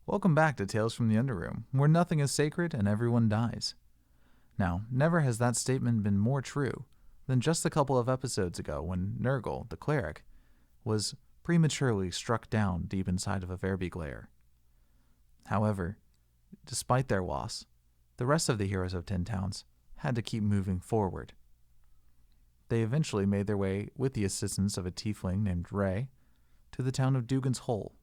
Welcome back to Tales from the Underroom, where nothing is sacred and everyone dies. Now, never has that statement been more true than just a couple of episodes ago when Nurgle, the cleric, was prematurely struck down deep inside of a Verbeeg lair. However, despite their loss, the rest of the heroes of Tin Towns had to keep moving forward. They eventually made their way, with the assistance of a tiefling named Ray, to the town of Dugan's Hole,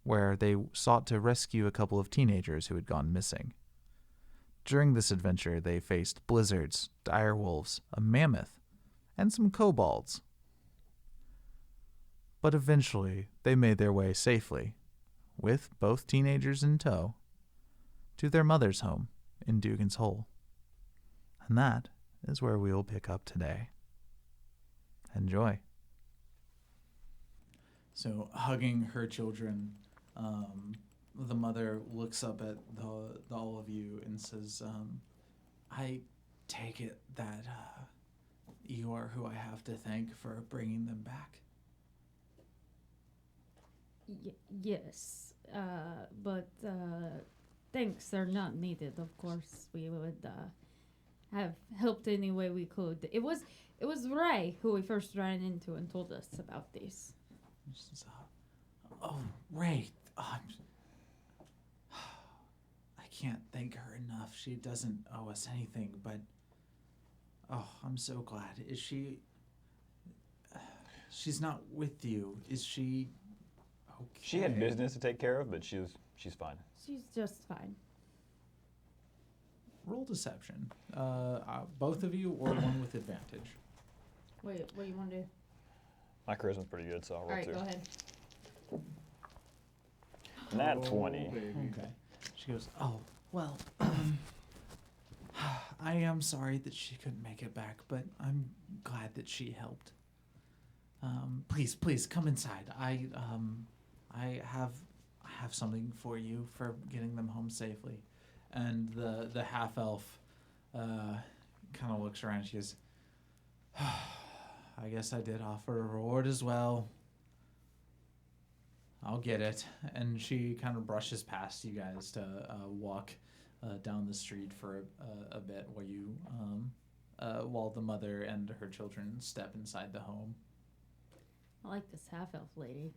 where they sought to rescue a couple of teenagers who had gone missing. During this adventure, they faced blizzards, direwolves, a mammoth, and some kobolds. But eventually, they made their way safely, with both teenagers in tow, to their mother's home in Dugan's Hole. And that is where we will pick up today. Enjoy. So, hugging her children, the mother looks up at all of you and says, I take it that you are who I have to thank for bringing them back. Yes, but thanks are not needed. Of course, we would have helped any way we could. It was Ray who we first ran into and told us about this. Oh, Ray, I can't thank her enough. She doesn't owe us anything, but I'm so glad. Is she? She's not with you. Is she? Okay. She had business to take care of, but she's fine. She's just fine. Roll deception. Both of you, or one with advantage. Wait, what do you want to do? My charisma's pretty good, so I'll roll All right, two. go ahead. Nat 20. Okay. She goes, oh, well, I am sorry that she couldn't make it back, but I'm glad that she helped. Please come inside. I have something for you for getting them home safely. And the half elf kind of looks around. She goes, I guess I did offer a reward as well. I'll get it. And she kind of brushes past you guys to walk down the street for a bit while the mother and her children step inside the home. I like this half elf lady.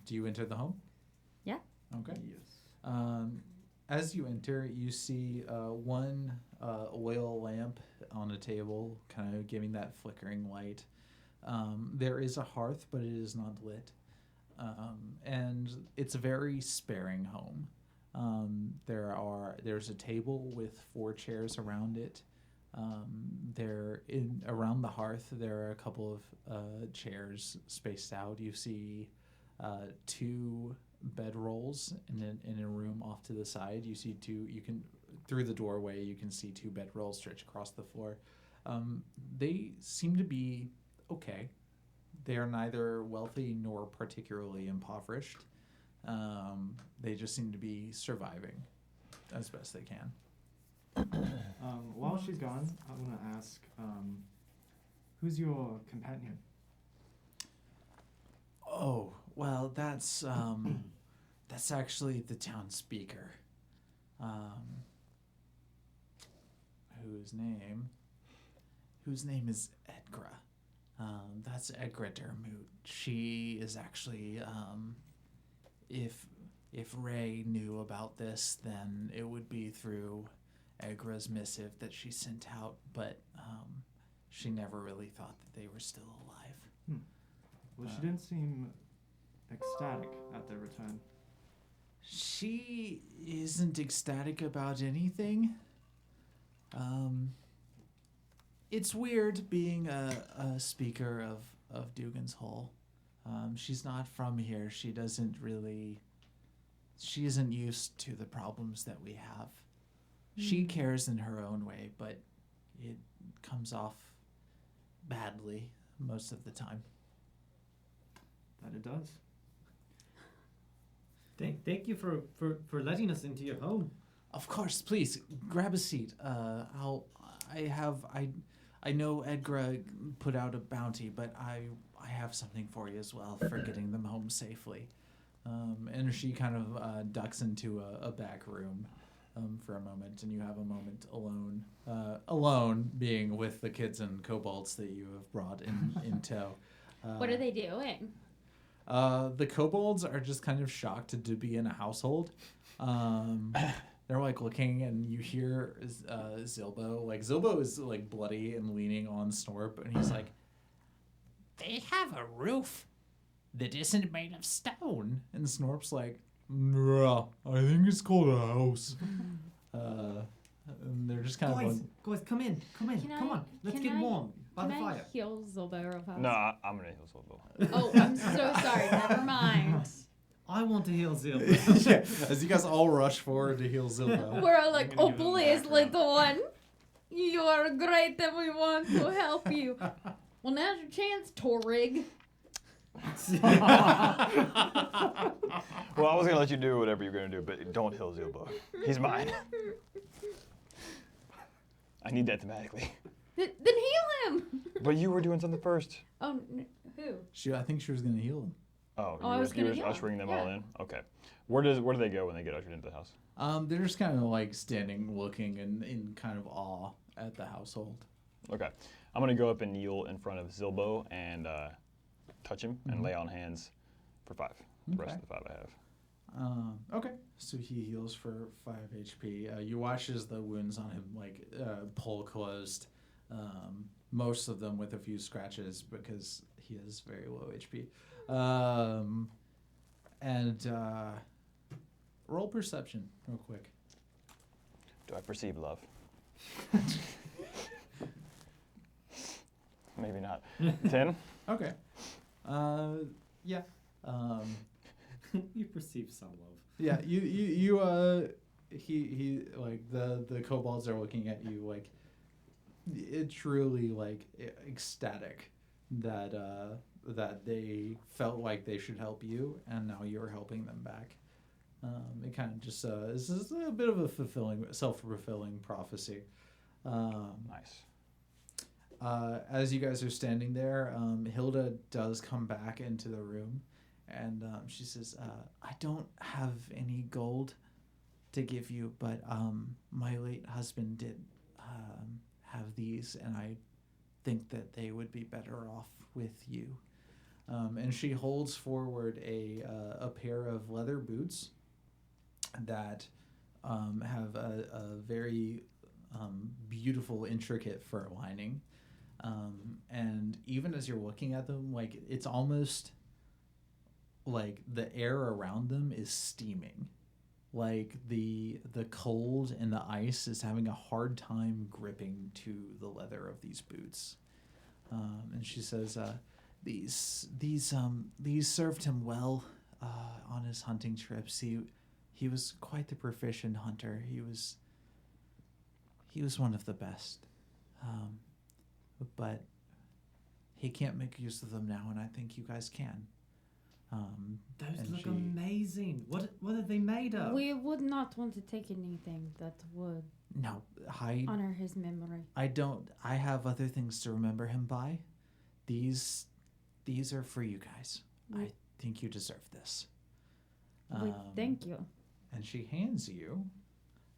Do you enter the home? Yeah. Okay. Yes. As you enter, you see one oil lamp on a table, kind of giving that flickering light. There is a hearth, but it is not lit. And it's a very sparing home. There's a table with 4 chairs around it. Around the hearth, there are a couple of chairs spaced out. You see 2 bedrolls in a room off to the side. You see 2. You can through the doorway. You can see 2 bedrolls stretched across the floor. They seem to be okay. They are neither wealthy nor particularly impoverished. They just seem to be surviving as best they can. While she's gone, I want to ask, who's your companion? Oh, well, that's actually the town speaker, whose name is Edgra. That's Edgra Dermot. She is actually, if Ray knew about this, then it would be through Egra's missive that she sent out, but she never really thought that they were still alive. Well, she didn't seem ecstatic at their return. She isn't ecstatic about anything. It's weird being a speaker of Dugan's Hole. She's not from here. She isn't used to the problems that we have. She cares in her own way, but it comes off badly most of the time. That it does. Thank you for letting us into your home. Of course, please grab a seat. I know Edgar put out a bounty, but I have something for you as well for getting them home safely. And she kind of ducks into a back room for a moment, and you have a moment alone. Alone being with the kids and kobolds that you have brought in tow. What are they doing? The kobolds are just kind of shocked to be in a household. They're like looking, and you hear Zilbo. Like Zilbo is like bloody and leaning on Snorp, and he's like, "They have a roof that isn't made of stone." And Snorp's like, "Nah, I think it's called a house." And they're just kind of Guys, come in. Come on. Let's get warm by the Can I fire. heal Zilbo real fast? No, I'm gonna heal Silbo. Oh, I'm so sorry. Never mind. I want to heal Zilbo. yeah, as you guys all rush forward to heal Zilbo. We're all like, gonna oh give him please, background. little one. You are great and we want to help you. Well, now's your chance, Torig. Well, I was gonna let you do whatever you're gonna do, but don't heal Zilbo. He's mine. I need that thematically. Then heal him. But you were doing something first. Oh, who? I think she was gonna heal him. Oh, I was you gonna were heal ushering him, them all yeah. in? Okay. Where do they go when they get ushered into the house? They're just kind of like standing, looking in kind of awe at the household. Okay. I'm going to go up and kneel in front of Zilbo and touch him and lay on hands for 5. The rest of the 5 I have. Okay. So he heals for 5 HP. You watch as the wounds on him like pull closed. Most of them with a few scratches because he is very low HP. And roll perception real quick. Do I perceive love? Maybe not. 10? Okay. Yeah. You perceive some love. Yeah, he like the kobolds are looking at you like it truly like ecstatic that that they felt like they should help you and now you're helping them back. It kind of just this is a bit of a self-fulfilling prophecy. Nice. As you guys are standing there, Hilda does come back into the room. And she says, I don't have any gold to give you, but my late husband did have these, and I think that they would be better off with you. And she holds forward a pair of leather boots that have a very beautiful, intricate fur lining. And even as you're looking at them, like it's almost like the air around them is steaming, like the cold and the ice is having a hard time gripping to the leather of these boots. And she says, these served him well on his hunting trips. He was quite the proficient hunter. He was one of the best, but he can't make use of them now, and I think you guys can. Those look amazing. What are they made of? We would not want to take anything that would honor his memory. I have other things to remember him by. These are for you guys. I think you deserve this. Thank you. And she hands you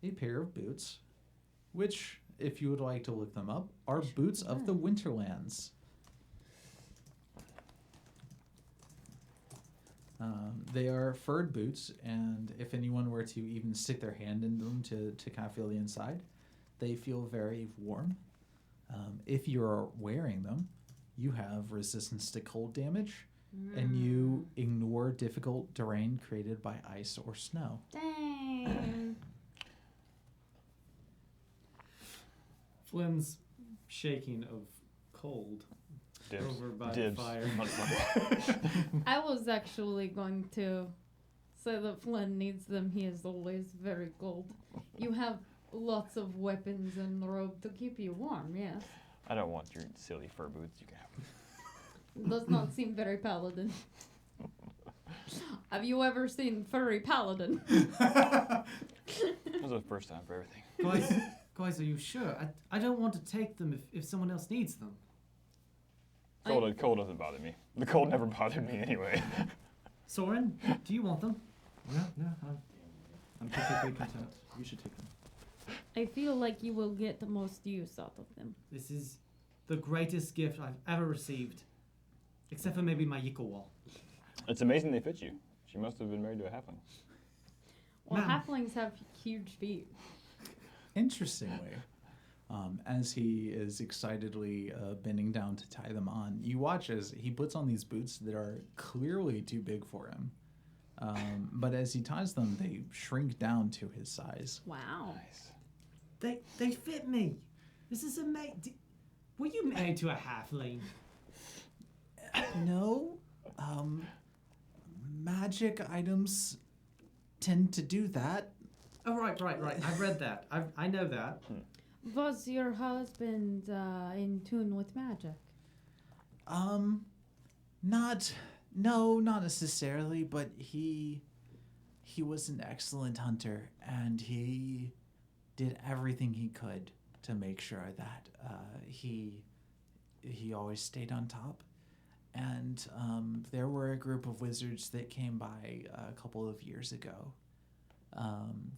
a pair of boots, which, if you would like to look them up, are boots of the Winterlands. They are furred boots, and if anyone were to even stick their hand in them to kind of feel the inside, they feel very warm. If you're wearing them, you have resistance to cold damage, and you ignore difficult terrain created by ice or snow. Dang. Flynn's shaking of cold. Dibs. Over by Dibs. the fire. I was actually going to say that Flynn needs them. He is always very cold. You have lots of weapons and robe to keep you warm, yes. I don't want your silly fur boots. You can have them. Does not seem very paladin. Have you ever seen furry paladin? This was the first time for everything. Guys, Guys, are you sure? I don't want to take them if someone else needs them. Cold doesn't bother me. The cold never bothered me anyway. Soren, do you want them? Yeah, I'm perfectly content. You should take them. I feel like you will get the most use out of them. This is the greatest gift I've ever received. Except for maybe my Yikowal. It's amazing they fit you. She must have been married to a halfling. Well, Ma'am. halflings have huge feet. Interestingly, as he is excitedly bending down to tie them on, you watch as he puts on these boots that are clearly too big for him. But as he ties them, they shrink down to his size. Wow. Nice. They fit me. This is amazing. Were you married to a halfling? No, magic items tend to do that. Oh, right. I've read that. I know that. Was your husband in tune with magic? Not necessarily, but he was an excellent hunter, and he did everything he could to make sure that he always stayed on top. And there were a group of wizards that came by a couple of years ago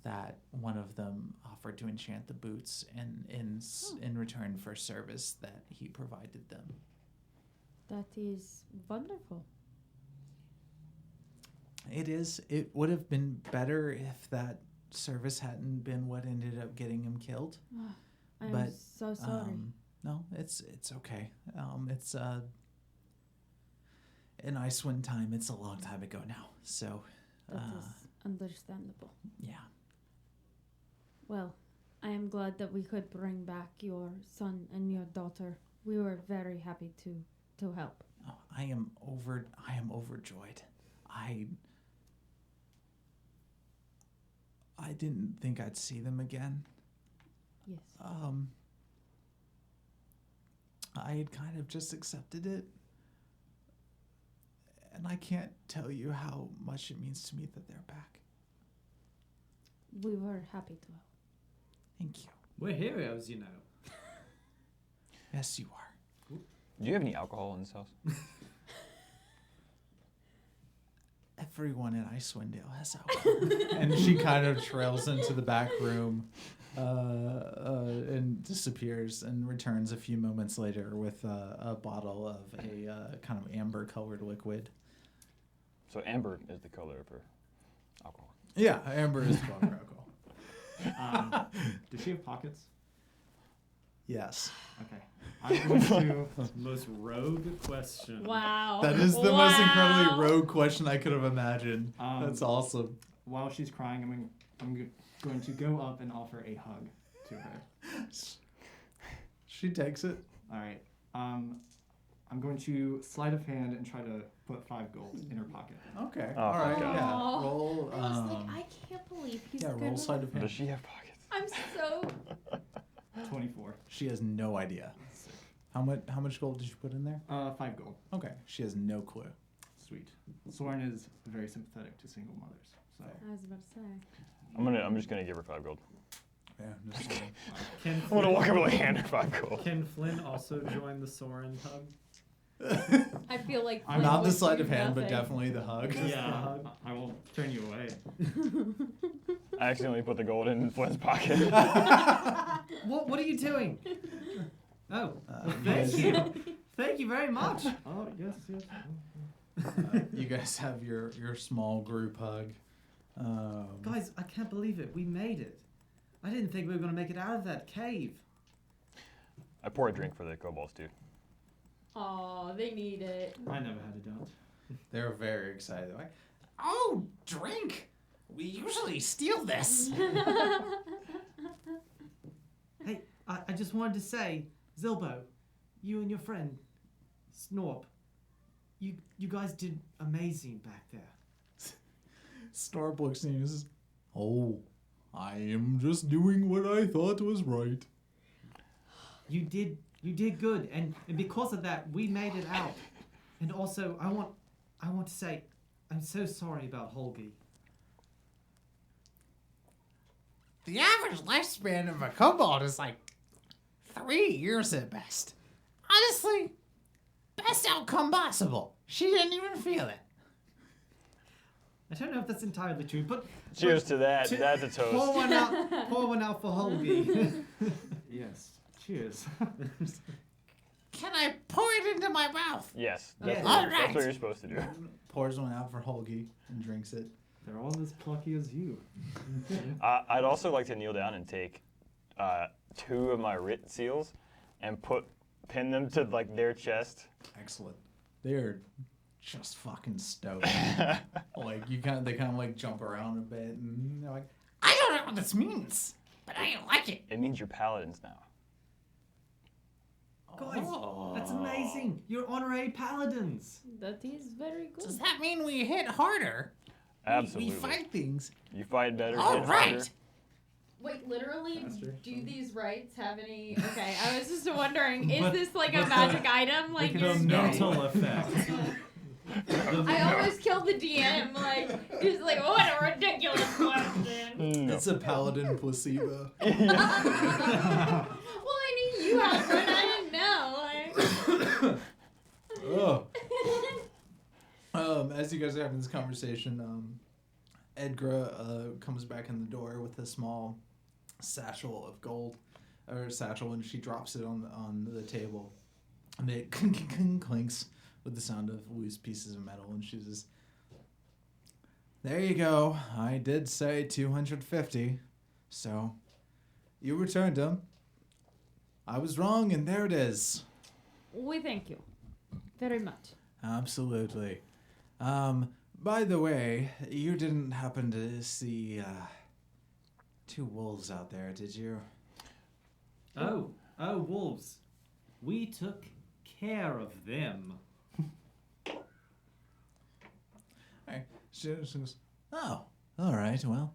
that one of them offered to enchant the boots in return for service that he provided them. That is wonderful. It is. It would have been better if that service hadn't been what ended up getting him killed. I'm But, so sorry. No, it's okay. It's in Icewind time. It's a long time ago now. So, That is understandable. yeah. Well, I am glad that we could bring back your son and your daughter. We were very happy to help. Oh, I am overjoyed. I didn't think I'd see them again. Yes. I had kind of just accepted it. And I can't tell you how much it means to me that they're back. We were happy to help. Thank you. We're heroes, you know. Yes, you are. Do you have any alcohol in this house? Everyone in Icewind Dale has alcohol. And she kind of trails into the back room and disappears and returns a few moments later with a bottle of a kind of amber-colored liquid. So amber is the color of her alcohol. Yeah, amber is the color of alcohol. Does she have pockets? Yes. Okay. I'm going to. Most rogue question. Wow. That is the most incredibly rogue question I could have imagined. That's awesome. While she's crying, I'm going to go up and offer a hug to her. She takes it. All right. I'm going to sleight of hand and try to put 5 gold in her pocket. Okay. Oh, All right. God. Yeah. Aw. Roll. I was like, I can't believe he's yeah. gonna. Roll sleight of hand. Does she have pockets? I'm so. 24. She has no idea. How much gold did you put in there? 5 gold. Okay. She has no clue. Sweet. Soren is very sympathetic to single mothers. So I was about to say. I'm just gonna give her 5 gold. Yeah. Just kidding. Can I'm gonna walk over and hand her 5 gold. Can Flynn also join the Soren hug? I feel like I'm Not the would sleight do of hand, but nothing. definitely the hug. Yeah. I will turn you away. I accidentally put the gold in Flynn's pocket. What are you doing? Oh, Yes. thank you. Thank you very much. Oh, yes. You guys have your small group hug. Guys, I can't believe it. We made it. I didn't think we were going to make it out of that cave. I pour a drink for the kobolds too. Aw, they need it. I never had a doubt. They're very excited. They're like, oh, drink! We usually steal this. Hey, I just wanted to say, Zilbo, you and your friend, Snorp, you guys did amazing back there. Snorp looks at you and says, oh, I am just doing what I thought was right. You did good, and because of that, we made it out. And also, I want to say, I'm so sorry about Holgi. The average lifespan of a kobold is like 3 years at best. Honestly, best outcome possible. She didn't even feel it. I don't know if that's entirely true, but Cheers to that. That's a toast. pour one out for Holgi. Yes. Cheers. Can I pour it into my mouth? Yes. Yeah. That's what you're supposed to do. Pours one out for Holgi and drinks it. They're all as plucky as you. I'd also like to kneel down and take 2 of my writ seals and pin them to like their chest. Excellent. They're just fucking stoked. Like they kind of like jump around a bit, and they're like, I don't know what this means, but I like it. It means you're paladins now. Guys, that's amazing. You're honorary paladins. That is very good. Does that mean we hit harder? Absolutely. We fight things. You fight better. All hit right. harder. Wait, literally, Master. do these rights have any? Okay, I was just wondering, is But- this like a magic item? Like Look you're at the mental effect. I almost killed the DM. Like he's like, what a ridiculous question. No. "It's a paladin placebo." Well, I knew you had one. I didn't know. Like. Oh. As you guys are having this conversation, Edgra comes back in the door with a small satchel of gold, or satchel, and she drops it on the table, and it clinks with the sound of loose pieces of metal, and she says, "There you go. I did say 250, so you returned them. I was wrong, and there it is." We thank you very much. Absolutely. By the way, you didn't happen to see 2 wolves out there, did you? Oh, wolves. We took care of them. She goes, "Oh, all right. Well,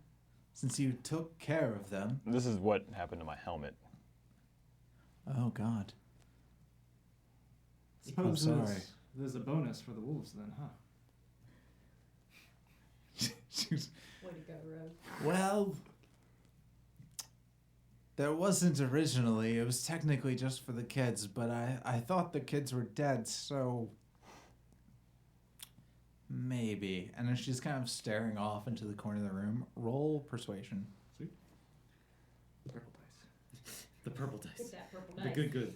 since you took care of them." This is what happened to my helmet. Oh God. Suppose sorry. there's a bonus for the wolves then, huh? She's, Way to go, Rogue. well, there wasn't originally. It was technically just for the kids, but I thought the kids were dead, so maybe. And then she's kind of staring off into the corner of the room. Roll persuasion. Purple dice. The purple dice. Get that purple The dice. good.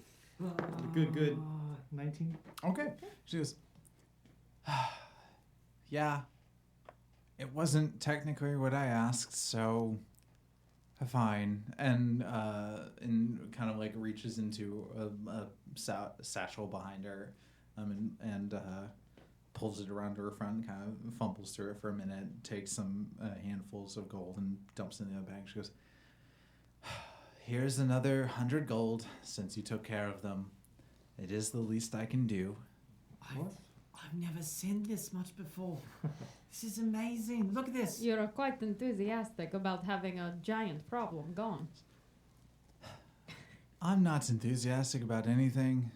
The good. 19. Okay. She goes, "Yeah, it wasn't technically what I asked, so fine." And kind of like reaches into a satchel behind her, and pulls it around to her front, kind of fumbles through it for a minute, takes some handfuls of gold and dumps it in the other bag. She goes, "Here's another 100 gold since you took care of them. It is the least I can do." I've never seen this much before. This is amazing. Look at this. You're quite enthusiastic about having a giant problem gone. I'm not enthusiastic about anything.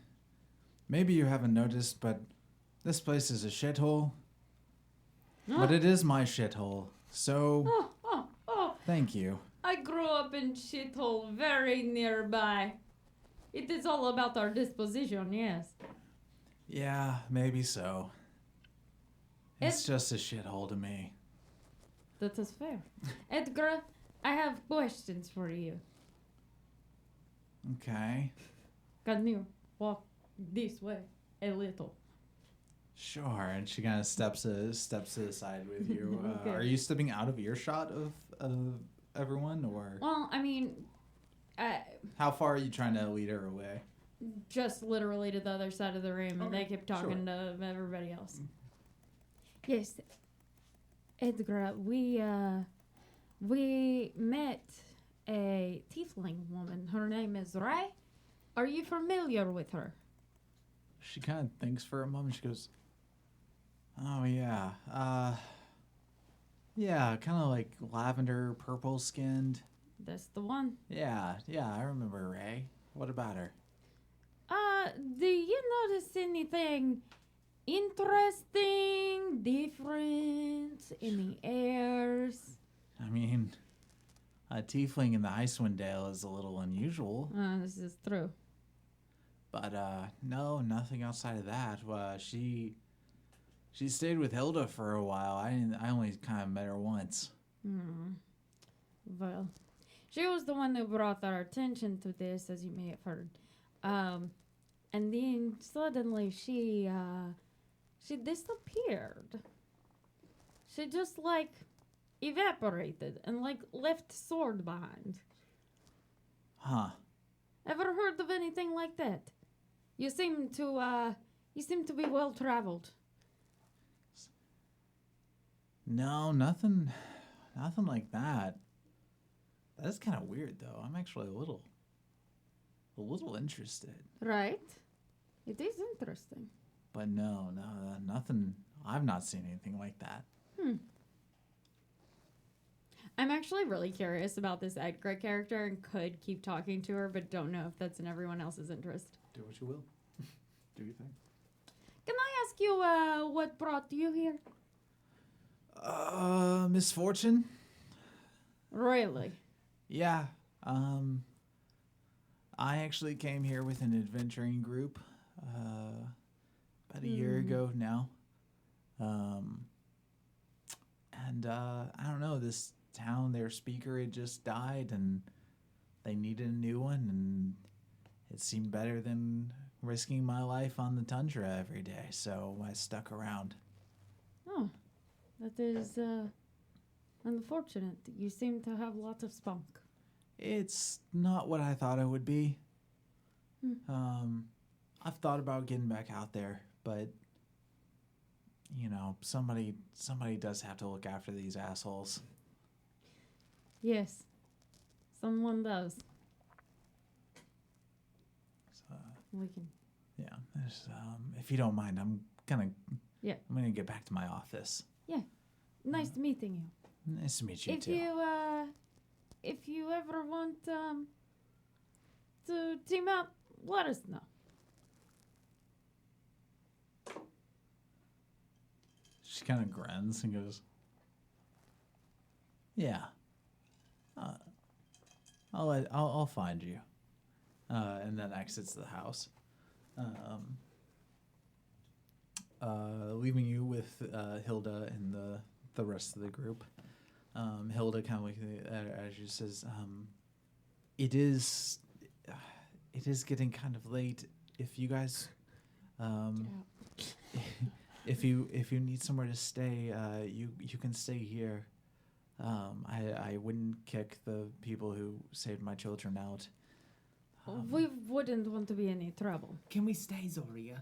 Maybe you haven't noticed, but this place is a shithole. But it is my shithole, so Oh, thank you. I grew up in shithole very nearby. It is all about our disposition, yes. Yeah, maybe so. It's It- just a shithole to me. That is fair. Edgar, I have questions for you. Okay, Can you walk this way a little? sure. And she kind of steps to the side with you. Okay. Are you stepping out of earshot of everyone, or Well, I mean, how far are you trying to lead her away? just literally to the other side of the room, and they kept talking to everybody else. Yes, Edgar, we met a tiefling woman. Her name is Rime. Are you familiar with her? She kind of thinks for a moment. She goes, "Oh yeah, yeah, kind of like lavender, purple skinned. That's the one. Yeah, I remember Ray. What about her?" Do you notice anything interesting, different in the airs? I mean, A tiefling in the Icewind Dale is a little unusual. This is true. But no, nothing outside of that. She stayed with Hilda for a while. I only kind of met her once. Well, she was the one who brought our attention to this, as you may have heard. And then suddenly she disappeared. She just like evaporated and like left sword behind. Huh. Ever heard of anything like that? You seem to be well traveled. No, nothing like that. That is kind of weird, though. I'm actually a little interested. Right? It is interesting. But no, nothing. I've not seen anything like that. I'm actually really curious about this Edgar character and could keep talking to her, but don't know if that's in everyone else's interest. Do what you will. Do you think? Can I ask you what brought you here? Misfortune? Really? Yeah. I actually came here with an adventuring group about a year ago now. And I don't know, this town, their speaker had just died and they needed a new one, and it seemed better than risking my life on the tundra every day, so I stuck around. Oh, that is unfortunate. You seem to have lots of spunk. It's not what I thought it would be. I've thought about getting back out there, but you know, somebody does have to look after these assholes. Yes, someone does. So, We can. yeah, if you don't mind, I'm gonna get back to my office. Nice meeting you. Nice to meet you If too. if you ever want to team up, let us know. She kind of grins and goes, "Yeah, I'll find you," and then exits the house, leaving you with Hilda and the rest of the group. Hilda kind of looking at you, says, "It is getting kind of late. If you guys, if you need somewhere to stay, you can stay here. I wouldn't kick the people who saved my children out. We wouldn't want to be any trouble. Can we stay, Zoria?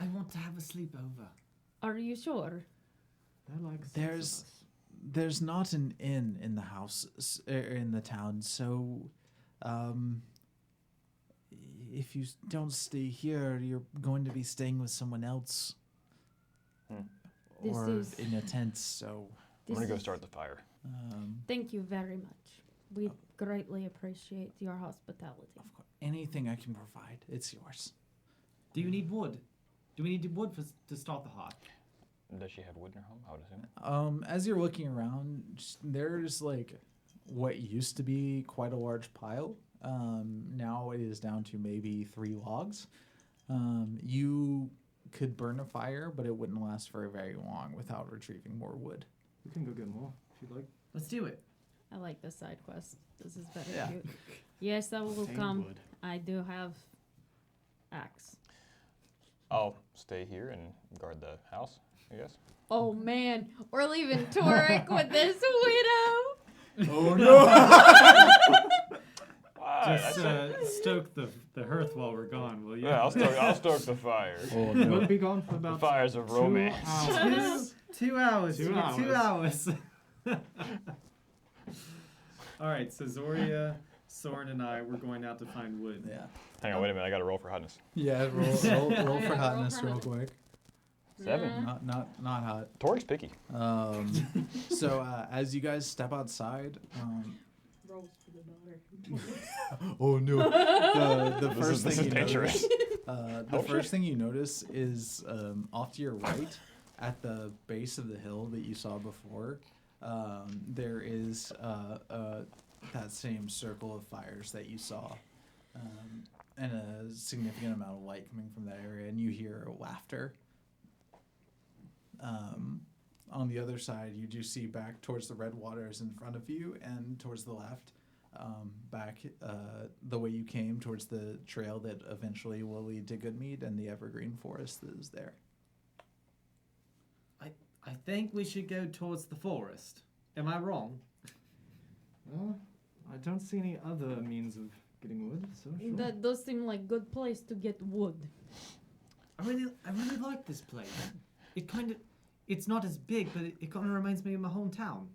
I want to have a sleepover. Are you sure? They're like There's not an inn in the house in the town, so if you don't stay here, you're going to be staying with someone else, or in a tent. So I'm gonna go start the fire. Thank you very much. We greatly appreciate your hospitality. Of course, anything I can provide, it's yours. Do you need wood? Do we need wood to start the hearth? Does she have wood in her home? I would assume. As you're looking around, there's like what used to be quite a large pile. Now it is down to maybe 3 logs. You could burn a fire, but it wouldn't last for very long without retrieving more wood. We can go get more if you'd like. Let's do it. I like this side quest. This is very Yeah. cute. Yes, I will Obtain come. wood. I do have axe. I'll stay here and guard the house, I guess. Oh man, we're leaving Torek with this widow. Oh no! Just stoke the hearth while we're gone, will you? Yeah, I'll stoke the fire. Oh, We'll be gone for The about fires of 2 romance. hours. 2 hours. 2 You get 2 hours. All right, so Zoria, Soren, and I, we're going out to find wood. Yeah. Hang on, wait a minute. I got to roll for hotness. Yeah, roll Yeah, for roll hotness for real hotness. quick. 7. Yeah. Not hot. Torque's picky. So as you guys step outside, Rolls for the daughter. oh no, the first This thing is you dangerous. notice, the first thing you notice is off to your right, at the base of the hill that you saw before, there is that same circle of fires that you saw, and a significant amount of light coming from that area, and you hear laughter. On the other side, you do see back towards the red waters in front of you, and towards the left, back the way you came towards the trail that eventually will lead to Goodmead, and the evergreen forest that is there. I think we should go towards the forest. Am I wrong? Well, I don't see any other means of getting wood, so sure. That does seem like good place to get wood. I really like this place. It's not as big, but it kind of reminds me of my hometown.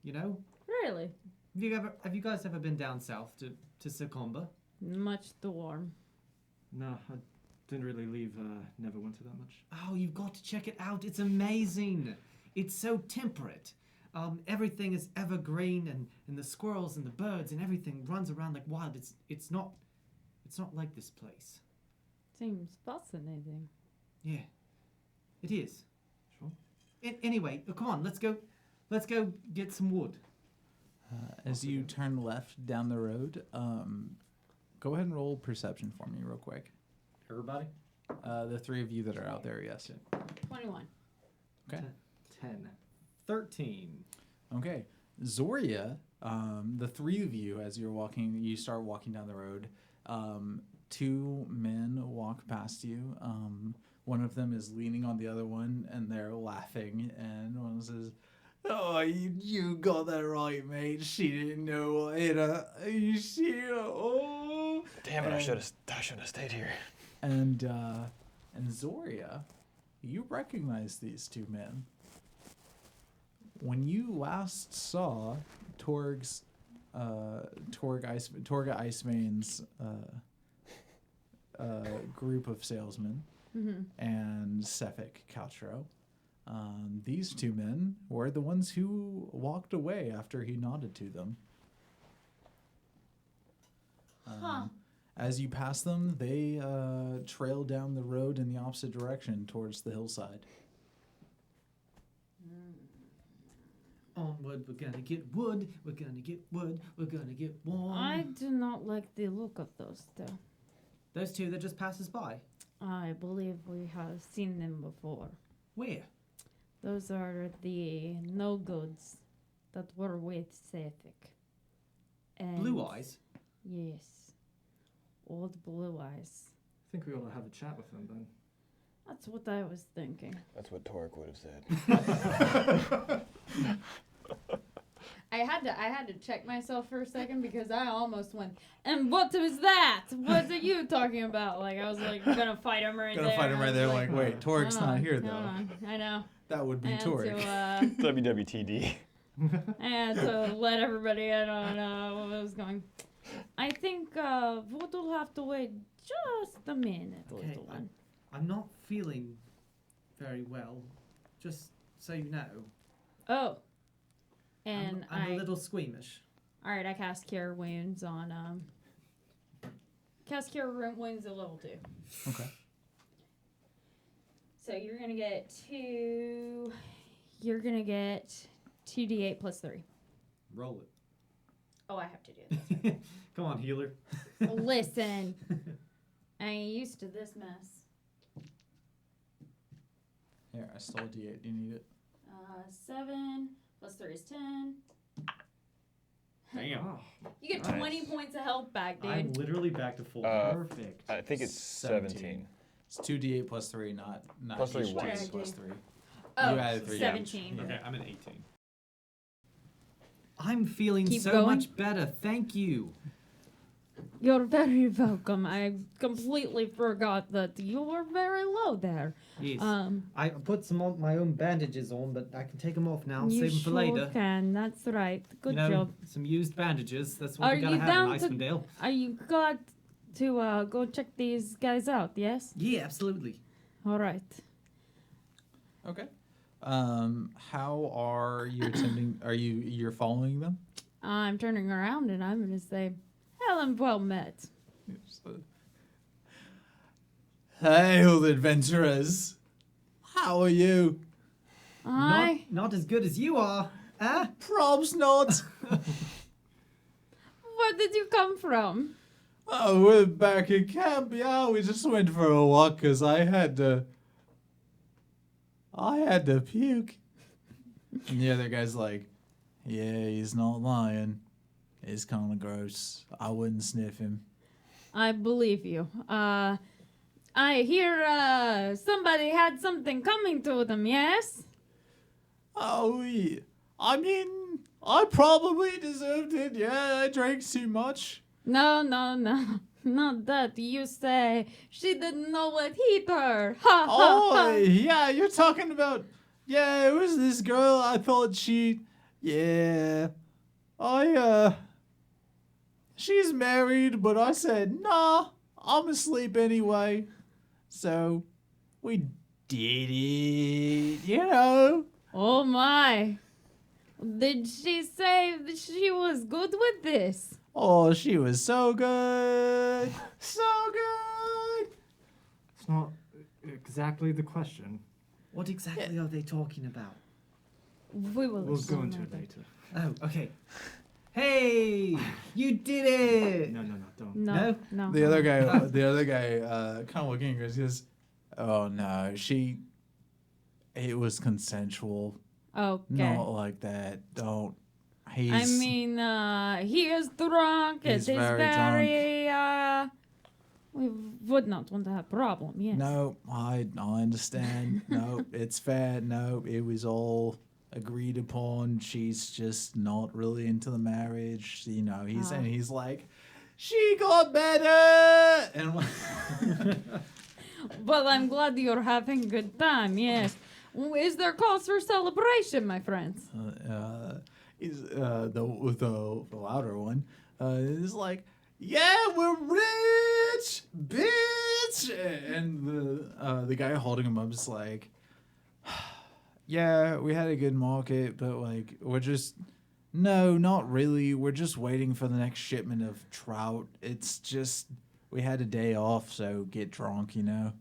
You know? Really? Have you guys ever been down south to Succumba? Much too warm. No, I didn't really leave Neverwinter that much. Oh, you've got to check it out. It's amazing. It's so temperate. Everything is evergreen, and the squirrels and the birds and everything runs around like wild. It's not like this place. Seems fascinating. Yeah, it is. Sure. Anyway, come on, let's go get some wood. As you turn left down the road, go ahead and roll perception for me real quick. Everybody? The three of you that are out there, yes. 21. Okay. 10. 13. Okay. Zoria, the three of you, as you start walking down the road, two men walk past you. One of them is leaning on the other one, and they're laughing, and one says, "Oh, you got that right, mate. She didn't know what hit her. Oh." Damn it! I should have stayed here. And Zoria, you recognize these two men. When you last saw Torga Icebane's group of salesmen and Sefik Caltro, these two men were the ones who walked away after he nodded to them. As you pass them, they trail down the road in the opposite direction towards the hillside. Onward, we're gonna get wood. We're gonna get wood. We're gonna get warm. I do not like the look of those two. Those two that just passes by. I believe we have seen them before. Where? Those are the no-goods that were with Sefik. And Blue Eyes. Yes. Old Blue Eyes. I think we ought to have a chat with them then. That's what I was thinking. That's what Torek would have said. I had to check myself for a second because I almost went, and what was that? What are you talking about? Like, I was like, gonna fight him right there. Gonna fight him I right was there, like, wait, Torek's hold not on, here, hold though. on. I know. That would be I had Torek. to, WWTD. I had to let everybody in on what was going. I think Wood will have to wait just a minute, Okay, little one. I'm not feeling very well. Just so you know. Oh. And I'm a little squeamish. Alright, I cast Cure Wounds on, Cast Cure Wounds a level 2. Okay. So you're gonna get 2d8 plus 3. Roll it. Oh, I have to do this. Come on, healer. Listen. I ain't used to this mess. Here, I stole a D8. Do you need it? 7 plus 3 is 10. Damn. Oh, You get Nice. 20 points of health back, dude. I'm literally back to full. Perfect. I think it's 17. It's 2d8 plus 3, not Plus three each once. d8 plus 3. Oh, You added 3 17. damage. Okay, I'm at 18. I'm feeling Keep so going. much better. Thank you. You're very welcome. I completely forgot that you were very low there. Yes. Um, I put some of my own bandages on, but I can take them off now. you Save them for sure later. can. That's right. Good you know, job. some used bandages. That's what Are we gotta you have down in to- Icewind. Are you glad to go check these guys out? Yes. Yeah, absolutely. All right. Okay. How are you attending? You're following them? I'm turning around and I'm going to say, Helen, well met. Hey, old adventurers. How are you? I Not as good as you are. Huh? Probs not. Where did you come from? Oh, we're back in camp. Yeah, we just went for a walk because I had to puke. And the other guy's like, yeah, he's not lying. It's kind of gross. I wouldn't sniff him. I believe you. I hear somebody had something coming to them, yes? Oh, yeah. I mean, I probably deserved it. Yeah, I drank too much. No. Not that. You say she didn't know what hit her. Ha Oh, ha ha. yeah, you're talking about... Yeah, it was this girl. I thought she... Yeah. She's married, but I said, nah, I'm asleep anyway. So, we did it, you know. Oh my. Did she say that she was good with this? Oh, she was so good. So good. It's not exactly the question. What exactly are they talking about? We will We'll go explain into it that. later. Oh, okay. Hey, you did it! No, don't. No. The other guy, kind of looking at her, he goes, oh, no, it was consensual. Okay. Not like that. Don't. I mean, he is drunk. He's It is very very, we would not want to have problem, yes. No, I understand. No, it's fair. No, it was all agreed upon. She's just not really into the marriage. You know, he's like, she got better. And Well, I'm glad you're having a good time, yes. Is there cause for celebration, my friends? he's the louder one is like, yeah, we're rich, bitch. And the guy holding him up is like, yeah, we had a good market, but like no, not really. We're just waiting for the next shipment of trout. It's just we had a day off, so get drunk, you know.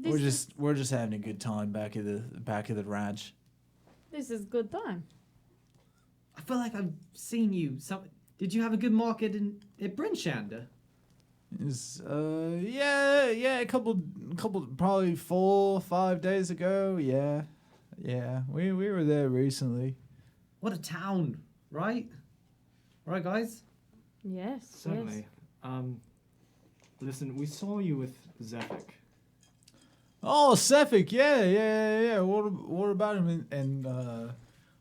We're just having a good time back at the ranch. This is good time. I feel like I've seen you. Did you have a good market at Brinshanda? Yeah, a couple, probably 4 or 5 days ago. Yeah, we were there recently. What a town, right? Right, guys? Yes, Certainly. yes. Listen, we saw you with Zephic. Oh, Cephik, yeah. What about him? And the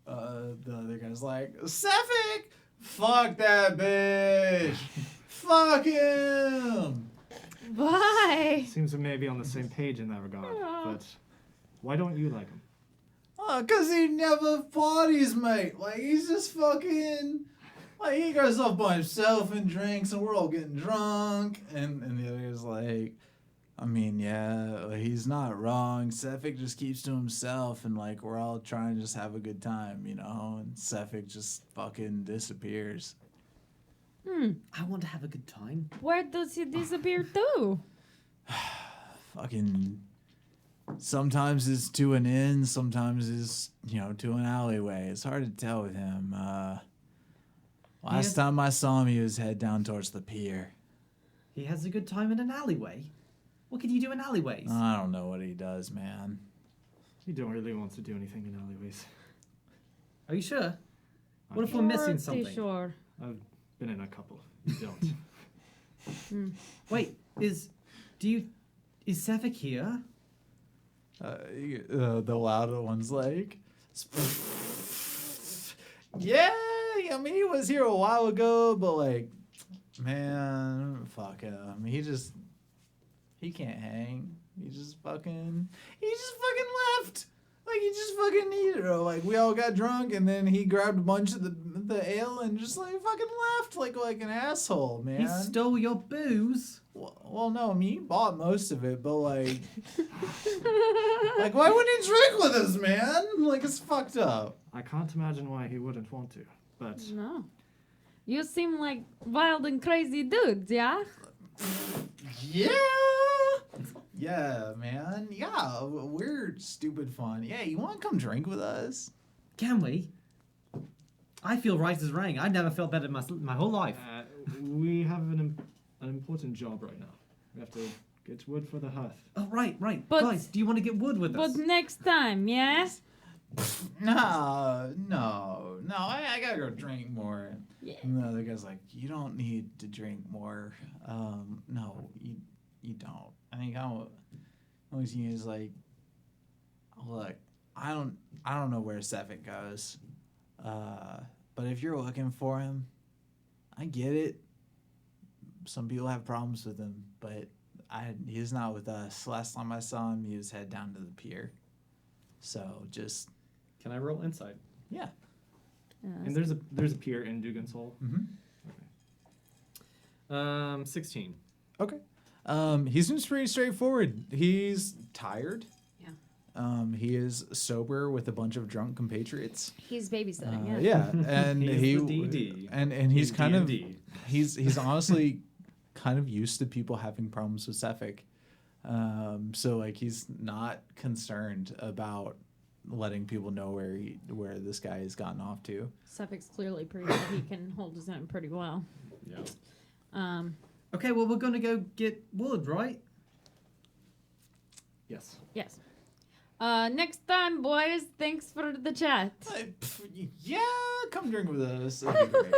other guy's like, Cephik, fuck that bitch, fuck him. Why? Seems we may be on the same page in that regard, but why don't you like him? Oh, 'cause he never parties, mate. Like, he's just fucking... Like, he goes off by himself and drinks, and we're all getting drunk. And the other guy's like, I mean, yeah, like, he's not wrong. Cephik just keeps to himself, and, like, we're all trying to just have a good time, you know? And Cephik just fucking disappears. I want to have a good time. Where does he disappear to? Fucking... Sometimes it's to an inn, sometimes it's, you know, to an alleyway. It's hard to tell with him. Last time I saw him, he was head down towards the pier. He has a good time in an alleyway. What can you do in alleyways? I don't know what he does, man. You don't really want to do anything in alleyways. Are you sure? What if we're missing Pretty something? sure. I've been in a couple. You don't. Wait, is Cephik here? The louder one's like, yeah, I mean, he was here a while ago, but like, man, fuck him. He can't hang. He just fucking left. Like, he just fucking needed her. Like, we all got drunk, and then he grabbed a bunch of the ale and just like fucking left like an asshole, man. He stole your booze. Well, no, I mean, he bought most of it, but like, like, why wouldn't he drink with us, man? Like, it's fucked up. I can't imagine why he wouldn't want to, but No. You seem like wild and crazy dudes, yeah? Yeah, man. Yeah, we're stupid fun. Yeah, you want to come drink with us? Can we? I feel right as rain. I never felt better in my whole life. We have an important job right now. We have to get wood for the hearth. Oh, right. But- Guys, do you want to get wood with us? But next time, yeah? No. I gotta go drink more. Yeah. And the other guy's like, you don't need to drink more. No, you don't. I think only thing is like, look, I don't know where Sefik goes. But if you're looking for him, I get it. Some people have problems with him, but he's not with us. Last time I saw him, he was head down to the pier. So just Can I roll insight? yeah. And there's a pier in Dugan's Hole. Mm-hmm. 16. Okay. He seems pretty straightforward. He's tired. Yeah. He is sober with a bunch of drunk compatriots. He's babysitting, Yeah, and He's he the DD. and he's In kind of D&D. he's honestly kind of used to people having problems with Sefik. So like he's not concerned about letting people know where this guy has gotten off to. Suffolk's clearly proved that he can hold his own pretty well. Yeah. Okay, well, we're going to go get wood, right? Yes. Yes. Next time, boys. Thanks for the chat. Yeah, come drink with us. That'd be great.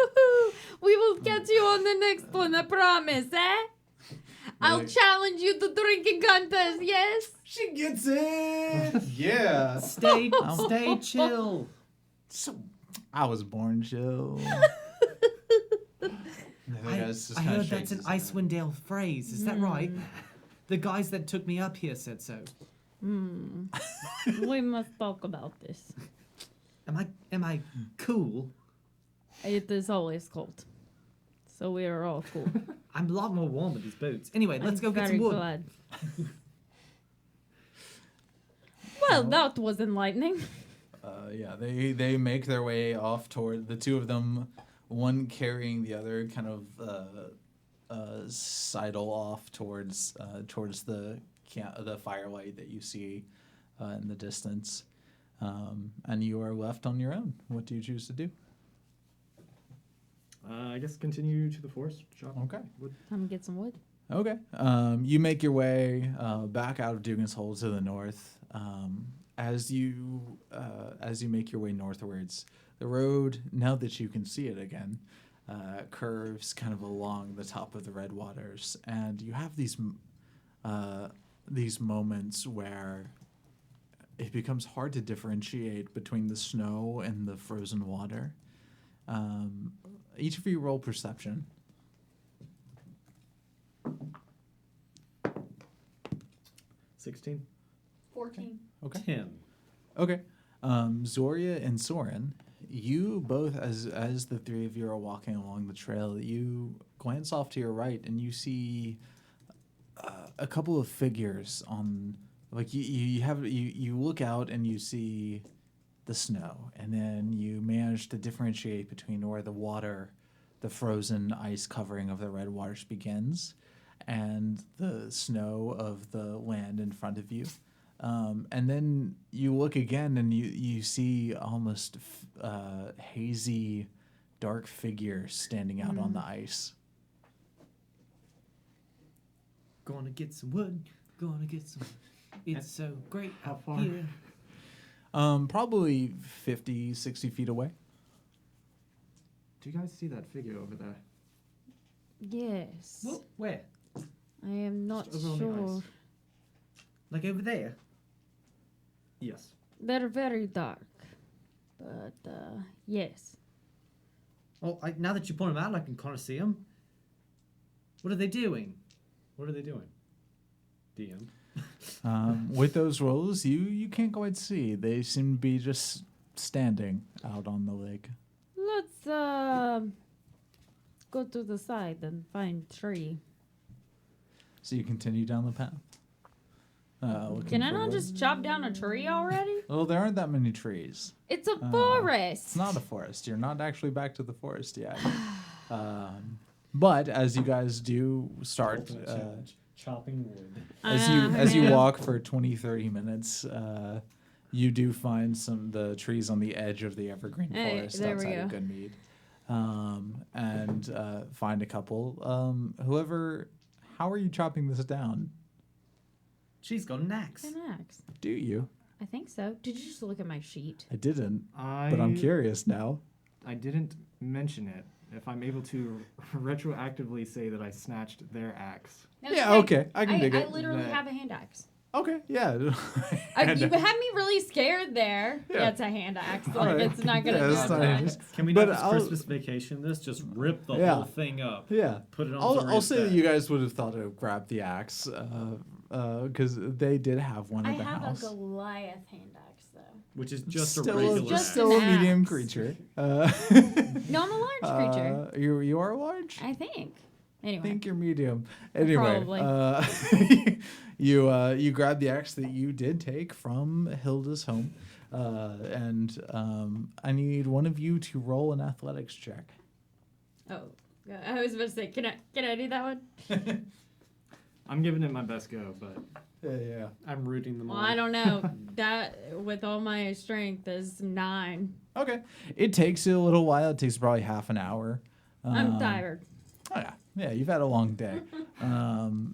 We will catch you on the next one, I promise, eh? I'll Like- challenge you to drinking contest, yes? She gets it. Yeah. Stay chill. So, I was born chill. I heard that's an Icewind Dale phrase. Is that right? The guys that took me up here said so. We must talk about this. Am I cool? It is always cold. So we are all cool. I'm a lot more warm with these boots. Anyway, let's go get Very some wood. glad. Well, that was enlightening. Yeah, they make their way off toward the two of them, one carrying the other, kind of sidle off towards the firelight that you see in the distance, and you are left on your own. What do you choose to do? I guess continue to the forest. Chop Okay. wood. Come get some wood. Okay. You make your way back out of Dugan's Hole to the north. As you make your way northwards, the road, now that you can see it again, curves kind of along the top of the Red Waters, and you have these moments where it becomes hard to differentiate between the snow and the frozen water. Each of you roll perception. 16. 14. Okay. 10. Okay. Zoria and Soren, you both, as the three of you are walking along the trail, you glance off to your right and you see a couple of figures on, like you look out and you see the snow, and then you manage to differentiate between where the frozen ice covering of the Red Waters begins, and the snow of the land in front of you. And then you look again and you see almost hazy, dark figures standing out on the ice. Gonna get some wood. Gonna get some. It's so great How out far? here. Probably 50, 60 feet away. Do you guys see that figure over there? Yes. What? Where? I am not Just over on the sure. ice. Like over there? Yes. They're very dark. But, yes. Well, now that you point them out, I can kind of see them. What are they doing? What are they doing? DM. With those rolls, you can't quite see. They seem to be just standing out on the lake. Let's, go to the side and find tree. So you continue down the path. Looking Can I for not wood. just chop down a tree already? Well, there aren't that many trees. It's a forest. It's not a forest. You're not actually back to the forest yet. But as you guys do start, Ultimate challenge. Chopping wood. as you walk for 20, 30 minutes, You do find the trees on the edge of the evergreen Hey, forest there we outside of go. Goodmead, and find a couple. How are you chopping this down? She's got an axe. An axe. Do you? I think so. Did you just look at my sheet? I didn't, I but I'm curious now. didn't mention it. If I'm able to retroactively say that I snatched their axe. No, Yeah, okay, I can dig I it. literally That- have a hand axe. Okay, yeah. You had me really scared there. Yeah. It's a hand axe. Like, Alright. it's not gonna Yeah, do it's not anything. just- Can we But not just I'll- Christmas vacation this? Just rip the Yeah. whole thing up. Yeah. Put it on I'll Zoria's say that back. you guys would have thought to grab the axe, because they did have one I at the have house. a Goliath hand axe though. Which is just a Still, regular Just axe. still an a medium axe. creature. No, I'm a large creature. You are large. I think. I Anyway. think you're medium. Anyway, Probably. you grab the axe that you did take from Hilda's home, and I need one of you to roll an athletics check. Oh, I was about to say, can I do that one? I'm giving it my best go, but Yeah. I'm rooting them Well, on. I don't know. That with all my strength is 9. Okay. It takes you a little while. It takes probably half an hour. I'm tired. Oh yeah, yeah. You've had a long day.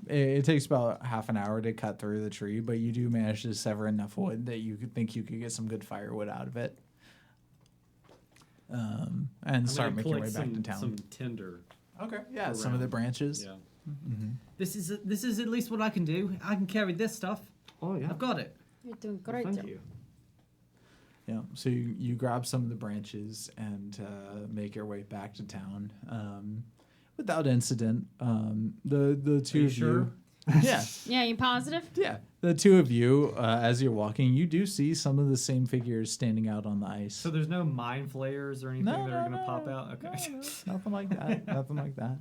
It takes about half an hour to cut through the tree, but you do manage to sever enough wood that you could think you could get some good firewood out of it. And I'm start gonna making your way collect back to town. Some tinder. Okay. Yeah. Some of the around. branches. Yeah. This is at least what I can do. I can carry this stuff. oh yeah. I've got it. You're doing Well, great. thank Joe. you. Yeah. So you grab some of the branches and make your way back to town without incident. The two you of sure? you. Yeah. Yeah, you positive? Yeah, the two of you, as you're walking, you do see some of the same figures standing out on the ice. So there's no mind flayers or anything that are gonna pop out. Okay. No, nothing like that. Nothing like that.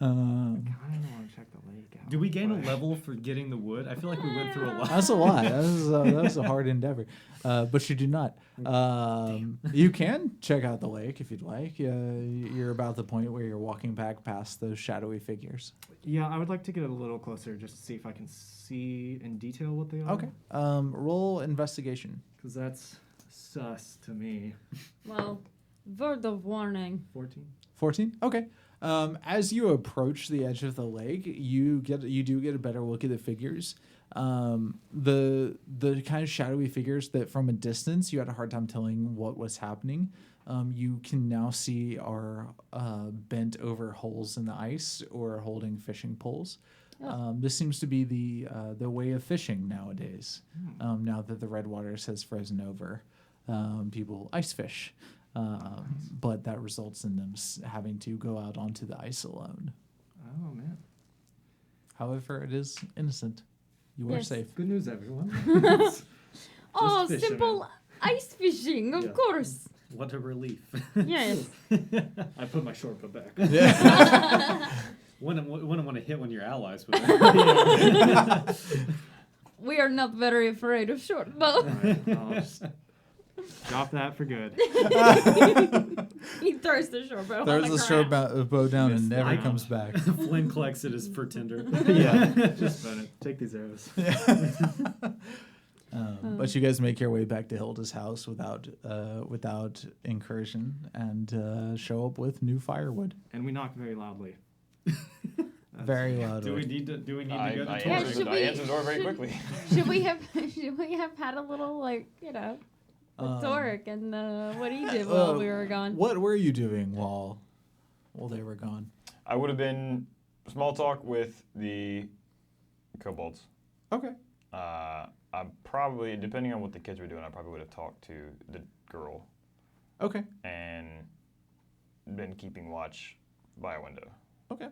I kind of want to check the lake out. Do we gain a level for getting the wood? I feel like we went through a lot. That's a lot. That's a hard endeavor, but you do not. You can check out the lake if you'd like. You're about the point where you're walking back past those shadowy figures. Yeah, I would like to get a little closer just to see if I can see in detail what they are. Okay. Roll investigation. Because that's sus to me. Well, word of warning. 14. 14. Okay. As you approach the edge of the lake, you do get a better look at the figures. The kind of shadowy figures that from a distance you had a hard time telling what was happening. You can now see are bent over holes in the ice or holding fishing poles. This seems to be the way of fishing nowadays. Now that the red waters has frozen over, people ice fish. But that results in them having to go out onto the ice alone. Oh, man. However, it is innocent. You are Yes. safe. Good news, everyone. Oh, fishing simple ice fishing, of Yeah. course. What a relief. Yes. I put my short bow back. Yeah. Wouldn't want to hit one of your allies with it. We are not very afraid of short bow. Alright, I'll just drop that for good. He throws the short bow. Throws on the the short ground. bow down and Missed never out. comes back. Flynn collects it as for tinder. Yeah, just burn it. Take these arrows. But you guys make your way back to Hilda's house without incursion and show up with new firewood. And we knock very loudly. Very Do we loudly. need to go to I Torek? Yeah, answered should I we- answered the door very should- quickly. Should we have had a little with Torek and what he did while we were gone? What were you doing while they were gone? I would have been small talk with the kobolds. Okay. I probably, depending on what the kids were doing, I probably would have talked to the girl Okay. and been keeping watch by a window. Okay.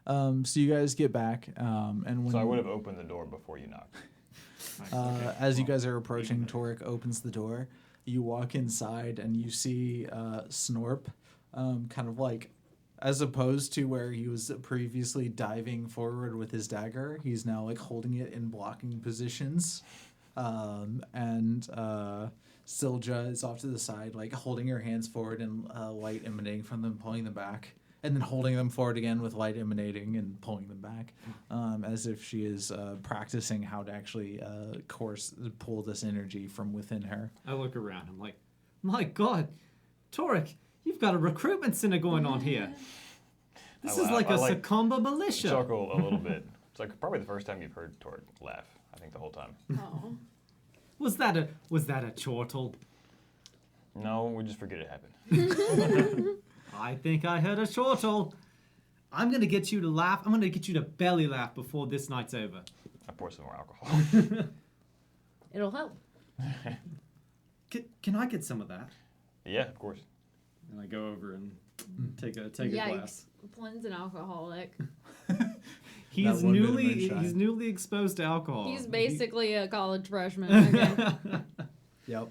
So you guys get back, and when So I would have opened the door before you knocked. Nice, okay. as you Well, guys are approaching, even better. Torek opens the door. You walk inside and you see Snorp, kind of like, as opposed to where he was previously diving forward with his dagger, he's now like holding it in blocking positions. And Silja is off to the side, like holding her hands forward and light emanating from them, pulling them back. and then holding them forward again with light emanating and pulling them back, as if she is practicing how to actually pull this energy from within her. I look around. I'm like, my God, Torek, you've got a recruitment center going on here. This is like a Succumba militia. Chuckle a little bit. It's like probably the first time you've heard Torek laugh. I think the whole time. Oh. Was that a chortle? No, we just forget it happened. I think I heard a chortle. I'm gonna get you to laugh. I'm gonna get you to belly laugh before this night's over. I pour some more alcohol. It'll help. Can I get some of that? Yeah, of course. And I go over and take a Yikes. glass. Flynn's an alcoholic. He's one bit of newly moonshine. exposed to alcohol. He's basically a college freshman. Okay. Yep.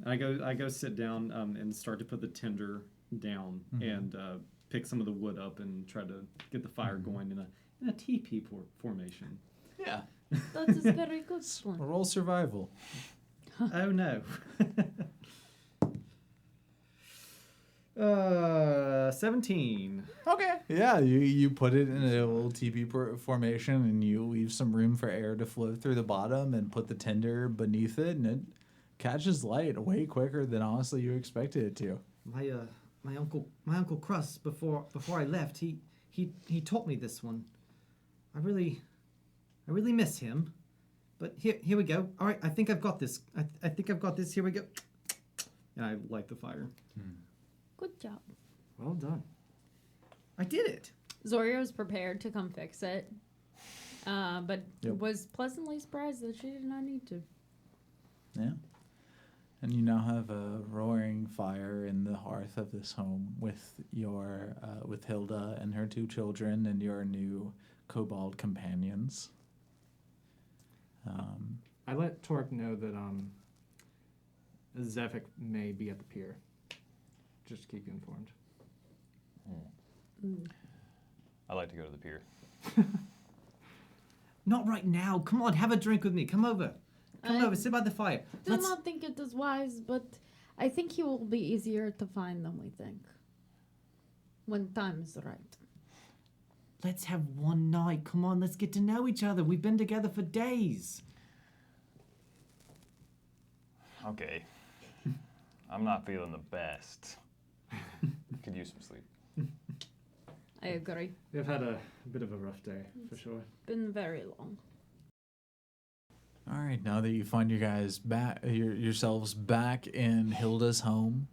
I go sit down and start to put the tinder down and pick some of the wood up and try to get the fire going in a teepee formation. Yeah. That is very good, Flynn. Roll survival. Oh no. 17. Okay. Yeah, you put it in a little teepee formation, and you leave some room for air to flow through the bottom, and put the tinder beneath it, and it catches light way quicker than honestly you expected it to. My uncle Crust before I left, he taught me this one. I really miss him. But here we go. All right, I think I've got this. I think I've got this. Here we go. And I light the fire. Good job. Well done. I did it. Zorio's prepared to come fix it, but Yep. was pleasantly surprised that she did not need to. Yeah. And you now have a roaring fire in the hearth of this home with your with Hilda and her 2 children and your new kobold companions. I let Torek know that Zephyr may be at the pier. Just to keep you informed. I like to go to the pier. Not right now. Come on, have a drink with me. Come over. Come over. Sit by the fire. Do not think it is wise, but I think he will be easier to find than we think. When time is right. Let's have one night. Come on, let's get to know each other. We've been together for days. Okay. I'm not feeling the best. Could use some sleep. I agree. We've had a bit of a rough day, for sure. Been very long. All right, now that you find you guys back, yourselves back in Hilda's home,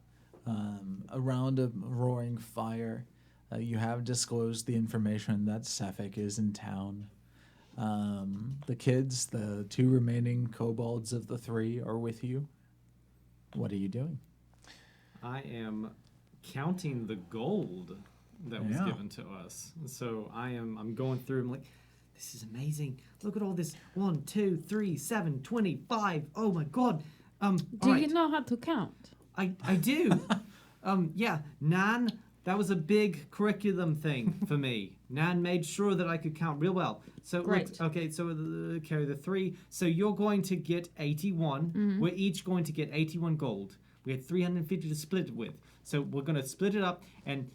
around a roaring fire, you have disclosed the information that Cephik is in town. The kids, the 2 remaining kobolds of the 3, are with you. What are you doing? I am counting the gold that was Yeah. given to us. So I'm going through. I'm like, This is amazing. Look at all this. 1, 2, 3, 7, 25. Oh my God. Do you know how to count? I do. Yeah, Nan, that was a big curriculum thing for me. Nan made sure that I could count real well. So Great. Okay, so carry the 3. So you're going to get 81. Mm-hmm. We're each going to get 81 gold. We had 350 to split it with. So we're going to split it up. And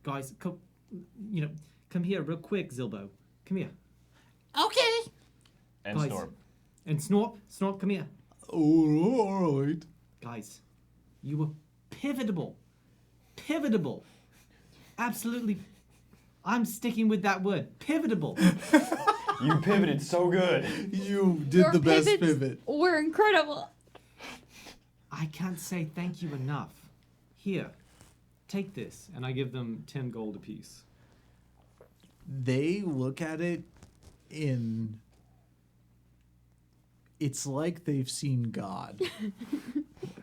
guys, come here real quick, Zilbo. Come here. Okay. And Guys. Snorp. And Snorp, come here. Oh, all right. Guys, you were pivotable. Absolutely. I'm sticking with that word. Pivotable. You pivoted so good. You did Your the best pivots pivot. were incredible. I can't say thank you enough. Here, take this. and I give them 10 gold apiece. They look at it in... It's like they've seen God.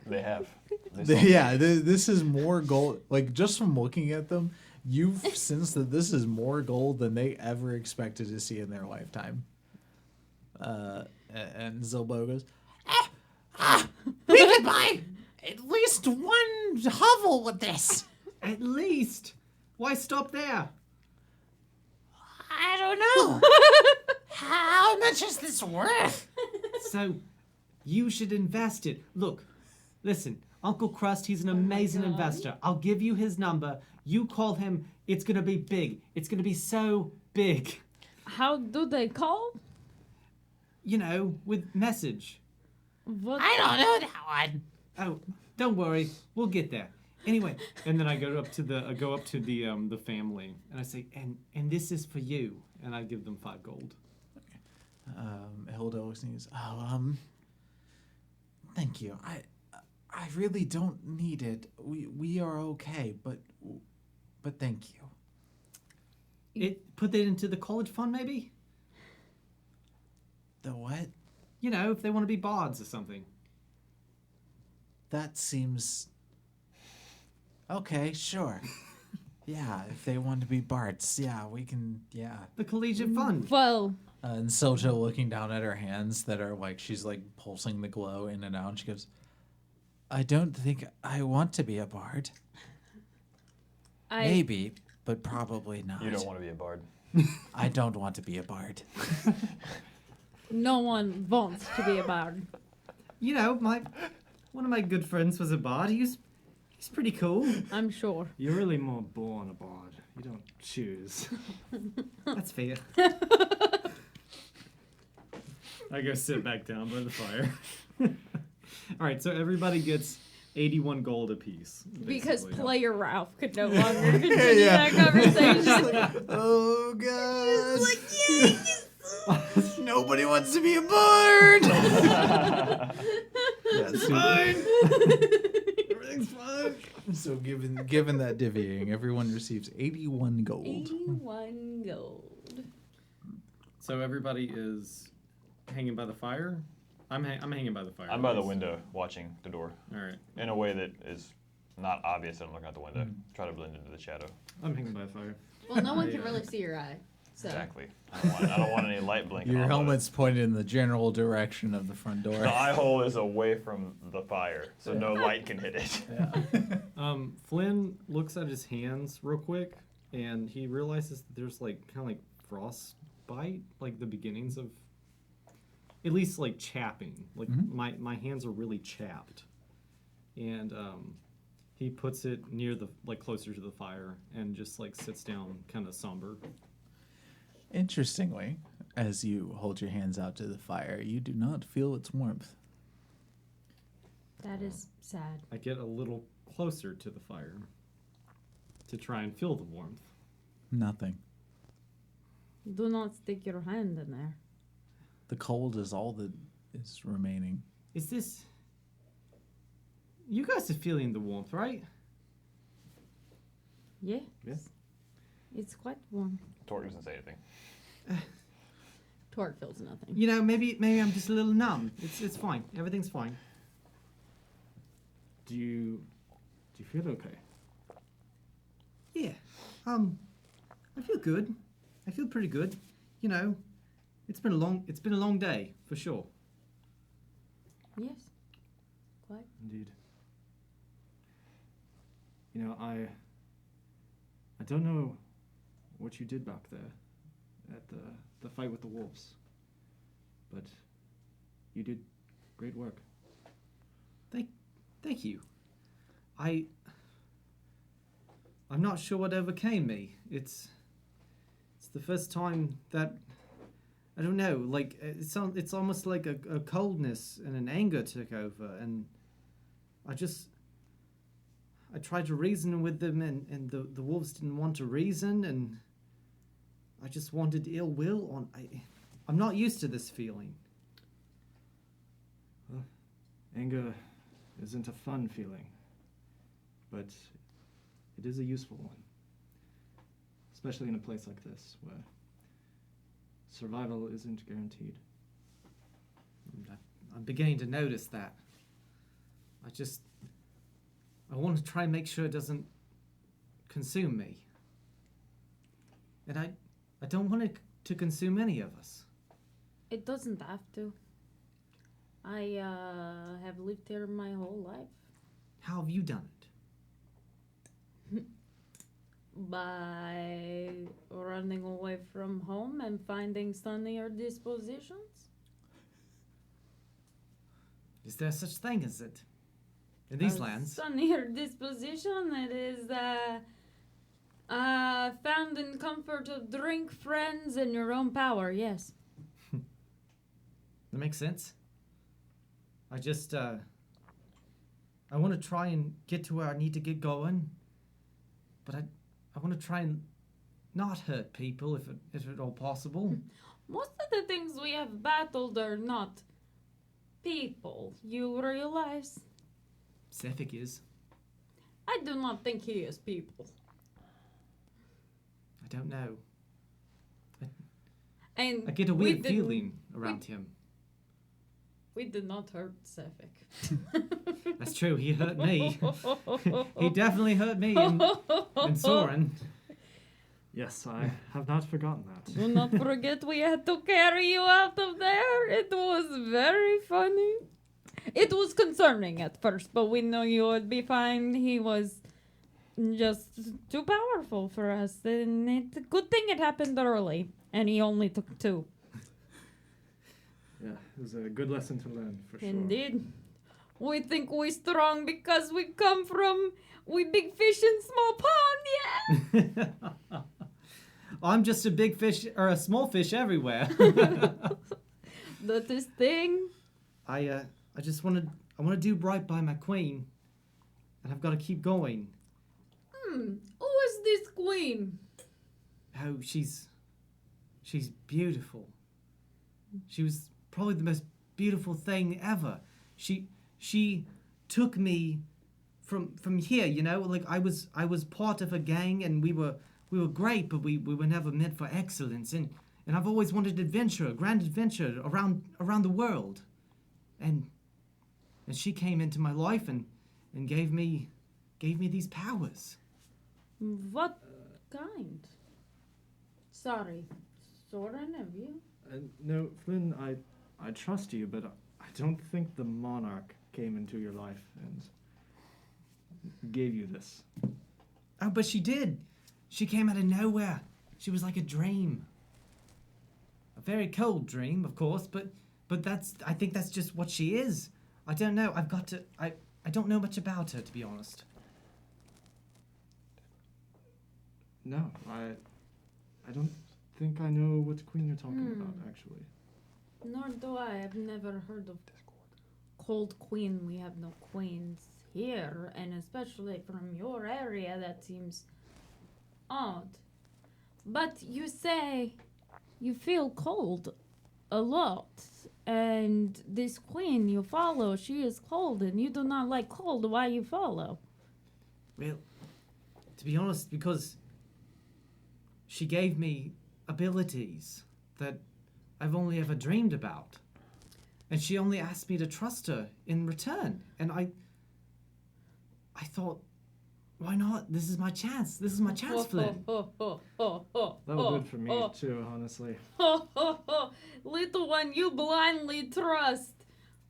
They have. This is more gold. Like, just from looking at them, you've sensed that this is more gold than they ever expected to see in their lifetime. And Zilbo goes, We could buy at least 1 hovel with this. At least. Why stop there? I don't know. How much is this worth? So, you should invest it. Look, listen, Uncle Crust, he's an amazing God. investor. I'll give you his number. You call him. It's gonna be big. It's gonna be so big. How do they call? You know, with message. What? I don't know that one. Oh, don't worry. We'll get there. Anyway, And then I go up to the family. and I say, and this is for you. And I give them 5 gold. Hilda sneezes. Oh, thank you. I really don't need it. We are okay, but thank you. Put it into the college fund, maybe? The what? You know, if they want to be bards or something. That seems okay. Sure. Yeah, if they want to be bards, yeah, we can. Yeah. The collegiate fund. Well, And Sojo looking down at her hands that are like she's like pulsing the glow in and out. And she goes, "I don't think I want to be a bard. Maybe, but probably not. You don't want to be a bard. I don't want to be a bard." no one wants to be a bard. You know, one of my good friends was a bard. He's pretty cool. I'm sure. You're really more born a bard. You don't choose. That's fair. I go sit back down by the fire. All right, so everybody gets 81 gold apiece. Because basically. player Ralph could no longer continue that conversation. Oh god! Nobody wants to be a bard. That's fine. Everything's fine. So given that divvying, everyone receives 81 gold. 81 gold. So everybody is hanging by the fire? I'm hanging by the fire. I'm by the window watching the door All right. in a way that is not obvious that I'm looking out the window. Try to blend into the shadow. I'm hanging by the fire. Well, no one can really see your eye. So. Exactly. I don't want any light blinking. Your off of it. helmet's pointed in the general direction of the front door. The eye hole is away from the fire, so no light can hit it. Flynn looks at his hands real quick, and he realizes that there's like kind of like frostbite, like the beginnings of, at least like chapping. Like my hands are really chapped, and he puts it near the closer to the fire and just like sits down, kind of somber. Interestingly, as you hold your hands out to the fire, you do not feel its warmth. That is sad. I get a little closer to the fire to try and feel the warmth. Nothing. Do not stick your hand in there. The cold is all that is remaining. Is this... You guys are feeling the warmth, right? Yeah. Yes. It's quite warm. Torque doesn't say anything. Torque feels nothing. You know, maybe I'm just a little numb. It's fine. Everything's fine. Do you feel okay? Yeah. I feel good. I feel pretty good. You know, it's been a long day for sure. Yes. Quite. Indeed. You know, I don't know what you did back there at the fight with the wolves, but you did great work. Thank you. I'm not sure what overcame me. It's the first time that I don't know. Like it's almost like a coldness and an anger took over, and I tried to reason with them, and the wolves didn't want to reason, and I just wanted ill will. I'm not used to this feeling. Well, anger isn't a fun feeling, but it is a useful one, especially in a place like this where survival isn't guaranteed. I'm beginning to notice that. I want to try and make sure it doesn't consume me. And I don't want it to consume any of us. It doesn't have to. I have lived here my whole life. How have you done it? By running away from home and finding sunnier dispositions. Is there such thing as it? In these lands? Sunnier disposition, it is Found in comfort of drink, friends, and your own power, yes. That makes sense. I just, I want to try and get to where I need to get going. But I want to try and not hurt people if at all possible. Most of the things we have battled are not people, you realize? Sefik is. I do not think he is people. I don't know. And I get a we weird didn't- feeling around him. We did not hurt Sefik. That's true. He hurt me. He definitely hurt me and Soren. Yes, I have not forgotten that. Do not forget we had to carry you out of there. It was very funny. It was concerning at first, but we knew you would be fine. He was just too powerful for us. And it's a good thing it happened early. And he only took 2. Yeah, it was a good lesson to learn, for sure. Indeed. We think we strong because we come from we big fish in small pond, yeah? I'm just a big fish or a small fish everywhere. That is thing. I just want to do right by my queen, and I've got to keep going. Who is this queen? Oh, she's beautiful. She was probably the most beautiful thing ever. She took me from here, you know, like I was part of a gang and we were great, but we were never meant for excellence, and I've always wanted adventure, a grand adventure around the world. And she came into my life and gave me these powers. What kind? Sorry. Soren, have you? No, Flynn, I trust you, but I don't think the monarch came into your life and gave you this. Oh, but she did. She came out of nowhere. She was like a dream. A very cold dream, of course, but I think that's just what she is. I don't know. I don't know much about her, to be honest. No, I don't think I know what queen you're talking about, actually. Nor do I. I've never heard of Cold Queen. We have no queens here, and especially from your area, that seems odd. But you say you feel cold a lot, and this queen you follow, she is cold, and you do not like cold. Why you follow? Well, to be honest, because she gave me abilities that I've only ever dreamed about. And she only asked me to trust her in return. And I thought, why not? This is my chance. This is my chance, Flynn. That was good for me, too, honestly. Little one, you blindly trust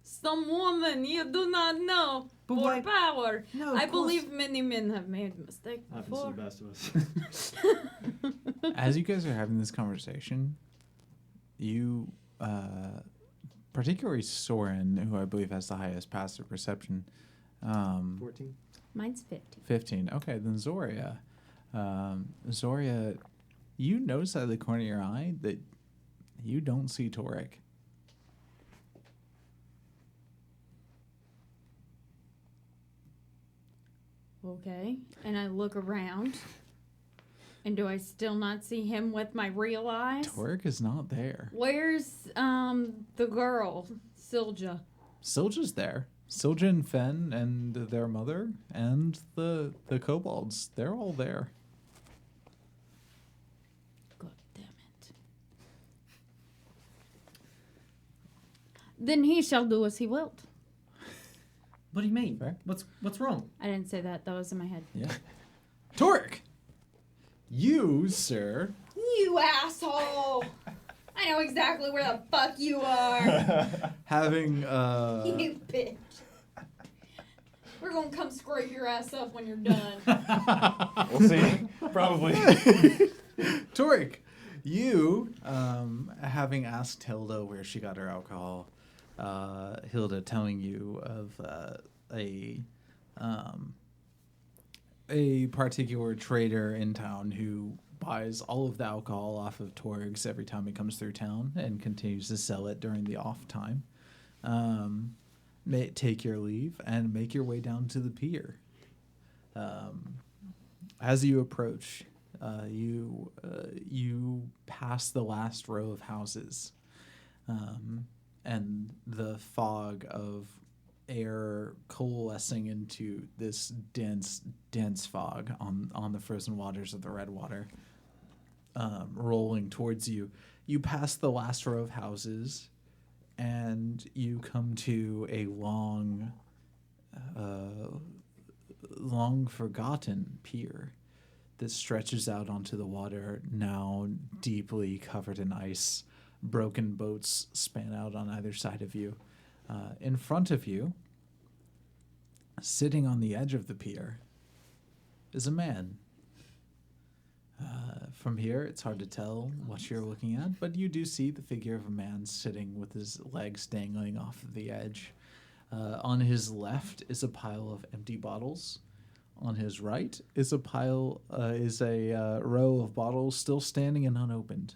some woman you do not know But for why- power. No, of I course. believe many men have made mistakes Happens to before. the best of us. As you guys are having this conversation, you, particularly Soren, who I believe has the highest passive perception, 14? Mine's 50. 15. Okay, then Zoria. Zoria, you notice out of the corner of your eye that you don't see Torek. Okay. And I look around. And do I still not see him with my real eyes? Torek is not there. Where's the girl, Silja? Silja's there. Silja and Fen and their mother and the kobolds. They're all there. God damn it. Then he shall do as he wilt. What do you mean? Fair. What's wrong? I didn't say that. That was in my head. Yeah. Torek! You, sir. You asshole! I know exactly where the fuck you are. Having, You bitch. We're gonna come scrape your ass up when you're done. We'll see. Probably. Torek, you, having asked Hilda where she got her alcohol, Hilda telling you of a a particular trader in town who buys all of the alcohol off of Torgs every time he comes through town and continues to sell it during the off time. Take your leave and make your way down to the pier. As you approach, you pass the last row of houses, and the fog of air coalescing into this dense fog on the frozen waters of the Redwater, rolling towards you. You pass the last row of houses, and you come to a long forgotten pier that stretches out onto the water, now deeply covered in ice. Broken boats span out on either side of you. In front of you, sitting on the edge of the pier, is a man. From here, it's hard to tell what you're looking at, but you do see the figure of a man sitting with his legs dangling off of the edge. On his left is a pile of empty bottles. On his right is a row of bottles still standing and unopened.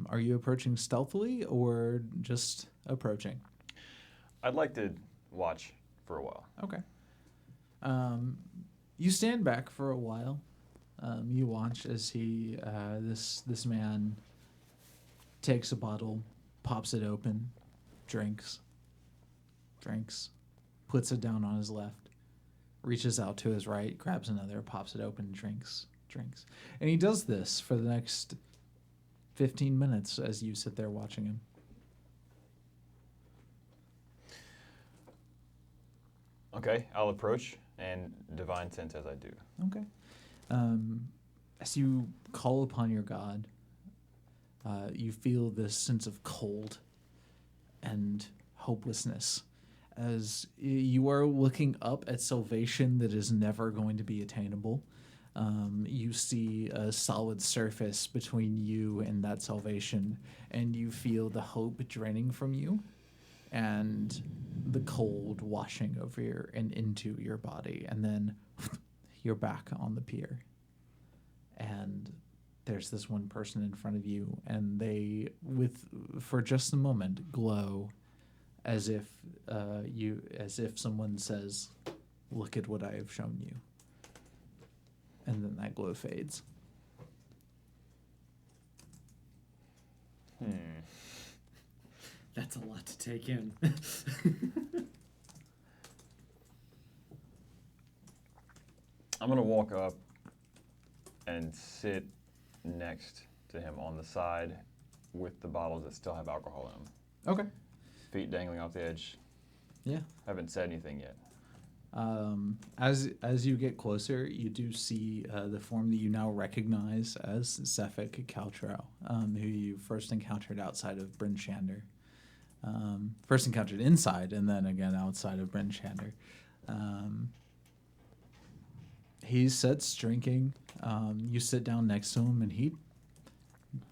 Are you approaching stealthily or just approaching? I'd like to watch for a while. Okay. You stand back for a while. You watch as this man takes a bottle, pops it open, drinks, puts it down on his left, reaches out to his right, grabs another, pops it open, drinks. And he does this for the next 15 minutes as you sit there watching him. Okay, I'll approach and divine sense as I do. Okay. As you call upon your god, you feel this sense of cold and hopelessness as you are looking up at salvation that is never going to be attainable. You see a solid surface between you and that salvation, and you feel the hope draining from you and the cold washing over and into your body, and then you're back on the pier. And there's this one person in front of you, and they, for just a moment, glow as if someone says, "Look at what I have shown you." And then that glow fades. That's a lot to take in. I'm going to walk up and sit next to him on the side with the bottles that still have alcohol in them. Okay. Feet dangling off the edge. Yeah. Haven't said anything yet. As you get closer, you do see the form that you now recognize as Cephik Caltrow, who you first encountered outside of Bryn Shander. First encountered inside, and then again outside of Bryn Shander. He sits drinking. You sit down next to him, and he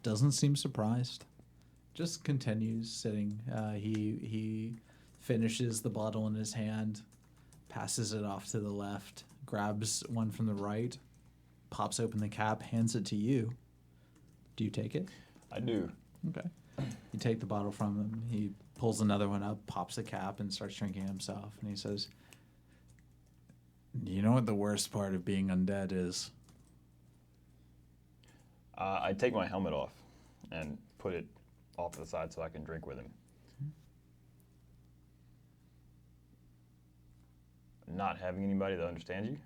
doesn't seem surprised. Just continues sitting. He finishes the bottle in his hand, passes it off to the left, grabs one from the right, pops open the cap, hands it to you. Do you take it? I do. Okay. You take the bottle from him. He pulls another one up, pops the cap, and starts drinking himself. And he says, "You know what the worst part of being undead is?" I take my helmet off and put it off to the side so I can drink with him. Not having anybody that understands you?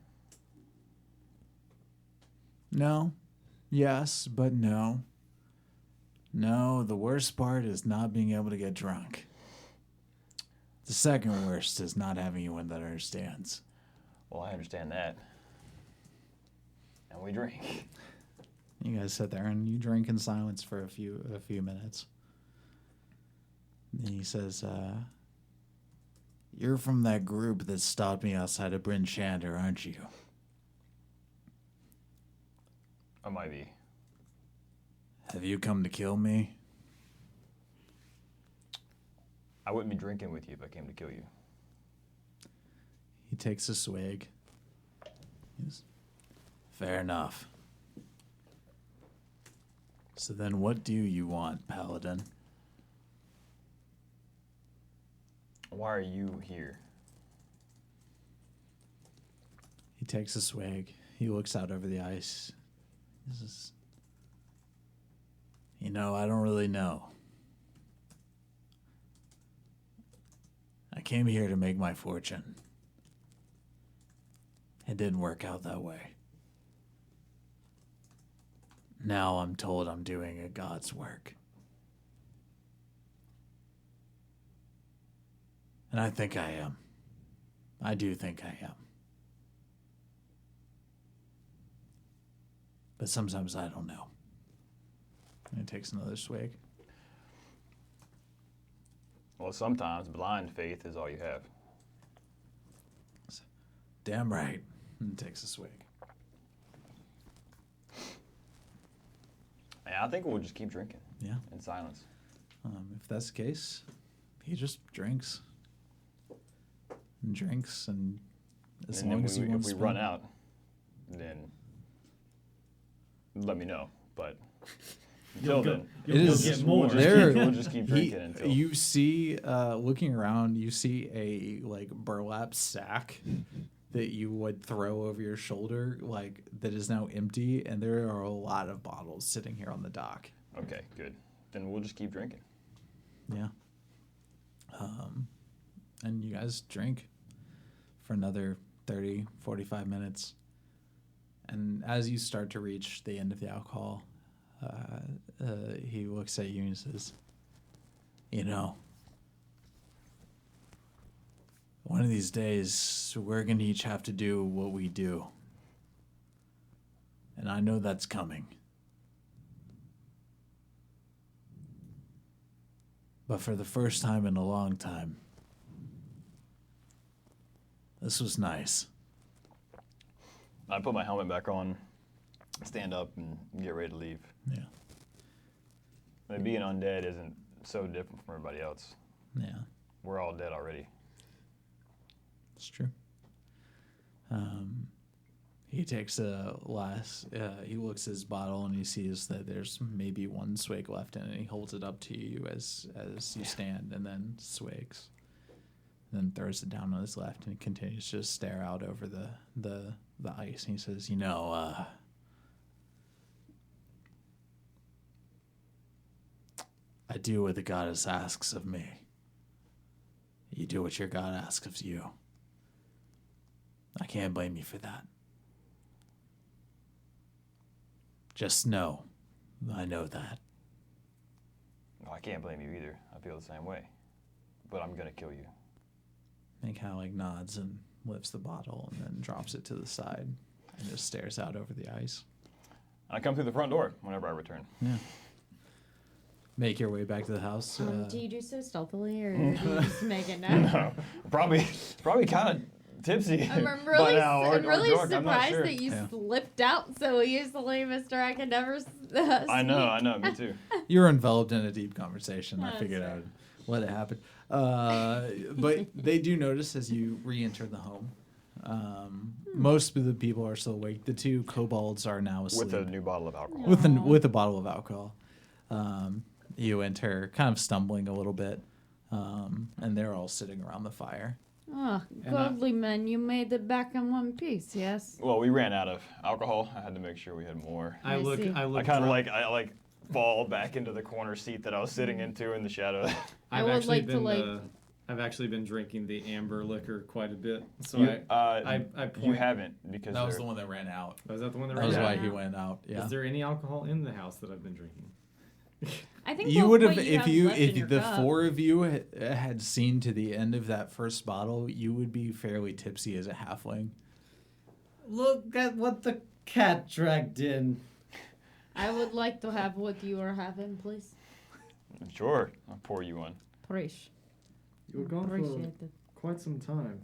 No. Yes, but no. No, the worst part is not being able to get drunk. The second worst is not having anyone that understands. Well, I understand that. And we drink. You guys sit there and you drink in silence for a few minutes. And he says, "You're from that group that stopped me outside of Bryn Shander, aren't you?" I might be. "Have you come to kill me?" I wouldn't be drinking with you if I came to kill you. He takes a swig, Yes. Fair enough. So then what do you want, Paladin? Why are you here? He takes a swig. He looks out over the ice. This is... You know, I don't really know. I came here to make my fortune. It didn't work out that way. Now I'm told I'm doing a God's work. And I think I am. I do think I am. But sometimes I don't know. And he takes another swig. Well, sometimes blind faith is all you have. Damn right. And takes a swig. Yeah, I think we'll just keep drinking. Yeah. In silence. If that's the case, he just drinks. And drinks, and as And long then as he if wants we to run out, then let me know. But until then, It is- get more. we'll just keep drinking until. You see, looking around, you see a like burlap sack that you would throw over your shoulder, like that is now empty, and there are a lot of bottles sitting here on the dock. Okay, good. Then we'll just keep drinking. Yeah. And you guys drink for another 30, 45 minutes. And as you start to reach the end of the alcohol, he looks at you and says, you know, one of these days, we're going to each have to do what we do. And I know that's coming. But for the first time in a long time, this was nice. I put my helmet back on, stand up, and get ready to leave. Yeah. I mean, being undead isn't so different from everybody else. Yeah, We're all dead already. it's true. He takes a last, he looks at his bottle and he sees that there's maybe one swig left in it. And he holds it up to you as you stand, and then swigs. Then throws it down on his left and he continues to stare out over the ice. And he says, you know, I do what the goddess asks of me. You do what your God asks of you. I can't blame you for that. Just know, I know that. No, I can't blame you either. I feel the same way. But I'm going to kill you. And he kind of like nods and lifts the bottle and then drops it to the side and just stares out over the ice. I come through the front door whenever I return. Yeah. Make your way back to the house. Do you do so stealthily, or do you just make it now? No, probably kind of tipsy. I'm by really, now, or I'm really drunk, I'm not surprised sure. that you Yeah. slipped out so easily, Mr. I can never. I know, me too. You're enveloped in a deep conversation. I That's figured fair. I would let it happen. But they do notice as you re-enter the home. Most of the people are still awake. The two kobolds are now asleep. With a new bottle of alcohol. With a bottle of alcohol. You enter kind of stumbling a little bit, and they're all sitting around the fire. Oh, godly men, you made it back in one piece, yes? Well, we ran out of alcohol. I had to make sure we had more. I see. I kind of like fall back into the corner seat that I was sitting into in the shadow. I I've would actually like to, been I've actually been drinking the amber liquor quite a bit. So You, I you point. haven't because That was they're- the one that ran out. Was that the one that That ran was out? why Yeah. he went out. Yeah. Is there any alcohol in the house that I've been drinking? I think You what- would have what if have you left in if your the cup- four of you had seen to the end of that first bottle, you would be fairly tipsy as a halfling. Look at what the cat dragged in. I would like to have what you are having, please. Sure, I'll pour you one. Preach. You were gone for Appreciate it. quite some time.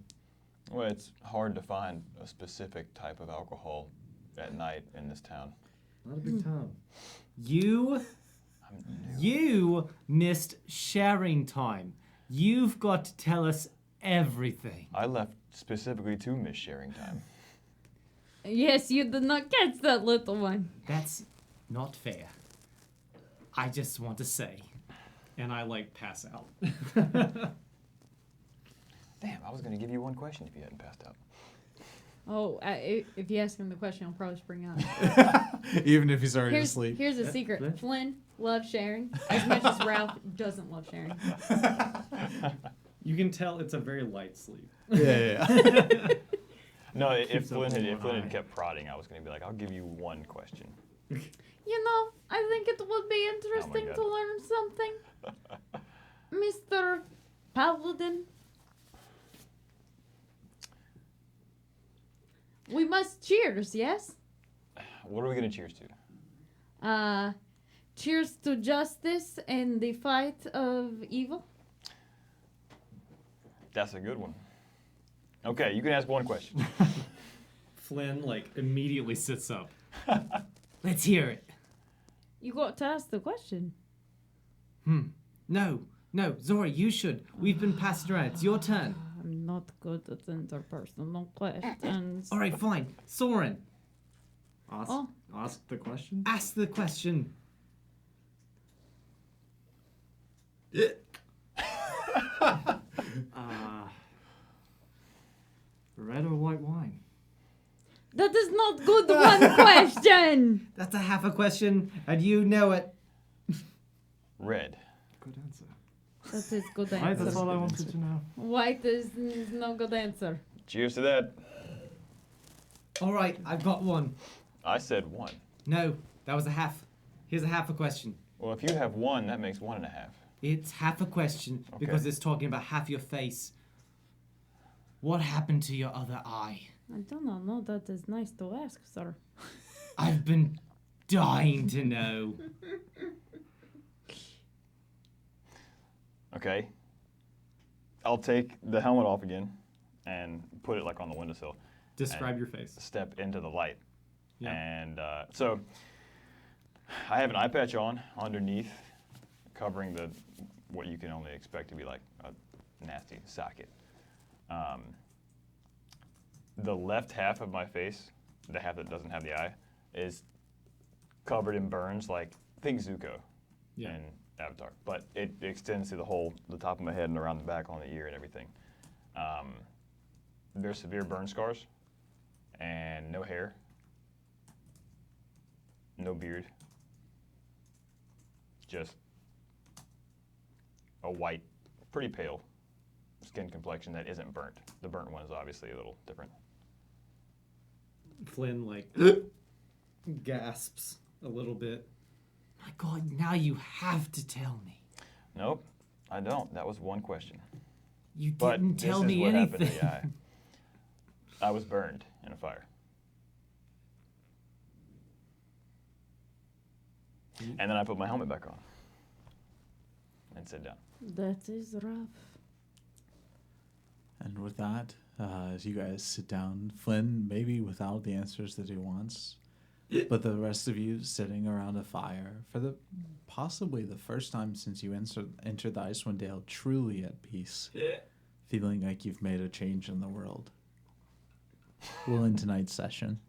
Well, it's hard to find a specific type of alcohol at night in this town. Not a big town. You missed sharing time. You've got to tell us everything. I left specifically to miss sharing time. Yes, you did not catch that little one. That's not fair. I just want to say. And I like pass out. Damn, I was gonna give you one question if you hadn't passed out. Oh, if you ask him the question, I'll probably spring out. Even if he's already asleep. Here's a secret. Flynn loves sharing as much as Ralph doesn't love sharing. You can tell it's a very light sleep. Yeah. No, if Keeps up Flynn one had eye. kept prodding, I was gonna be like, I'll give you one question. You know, I think it would be interesting God. to learn something. Mr. Paladin. We must cheers, yes? What are we gonna cheers to? Cheers to justice and the fight of evil. That's a good one. Okay, you can ask one question. Flynn like immediately sits up. Let's hear it. You got to ask the question. No, Zora, you should. We've been passed around. It's your turn. I'm not good at interpersonal questions. All right, fine. Soren, Ask the question. ask the question. Red or white wine? That is not good one question. That's a half a question, and you know it. Red. Good answer. That is good Right, that's answer. all I wanted to know. White is no good answer. Cheers to that. All right, I've got one. I said one. No, that was a half. Here's a half a question. Well, if you have one, that makes 1.5. It's half a question Okay. because it's talking about half your face. What happened to your other eye? I do not know. That is nice to ask, sir. I've been dying to know. Okay. I'll take the helmet off again and put it like on the windowsill. Describe your face. Step into the light. Yeah. And so I have an eye patch on underneath, covering what you can only expect to be like a nasty socket. The left half of my face, the half that doesn't have the eye, is covered in burns, like think Zuko Yeah. in Avatar. But it extends to the top of my head and around the back on the ear and everything. There's severe burn scars and no hair, no beard, just a white, pretty pale skin complexion that isn't burnt. The burnt one is obviously a little different. Flynn like gasps a little bit. My God, now you have to tell me. Nope, I don't. That was one question. You But didn't this tell is me what happened anything. to the eye. I was burned in a fire. And then I put my helmet back on and sit down. That is rough. And with that, as you guys sit down, Flynn, maybe without the answers that he wants, but the rest of you sitting around a fire for possibly the first time since you entered the Icewind Dale, truly at peace, feeling like you've made a change in the world. We'll end tonight's session.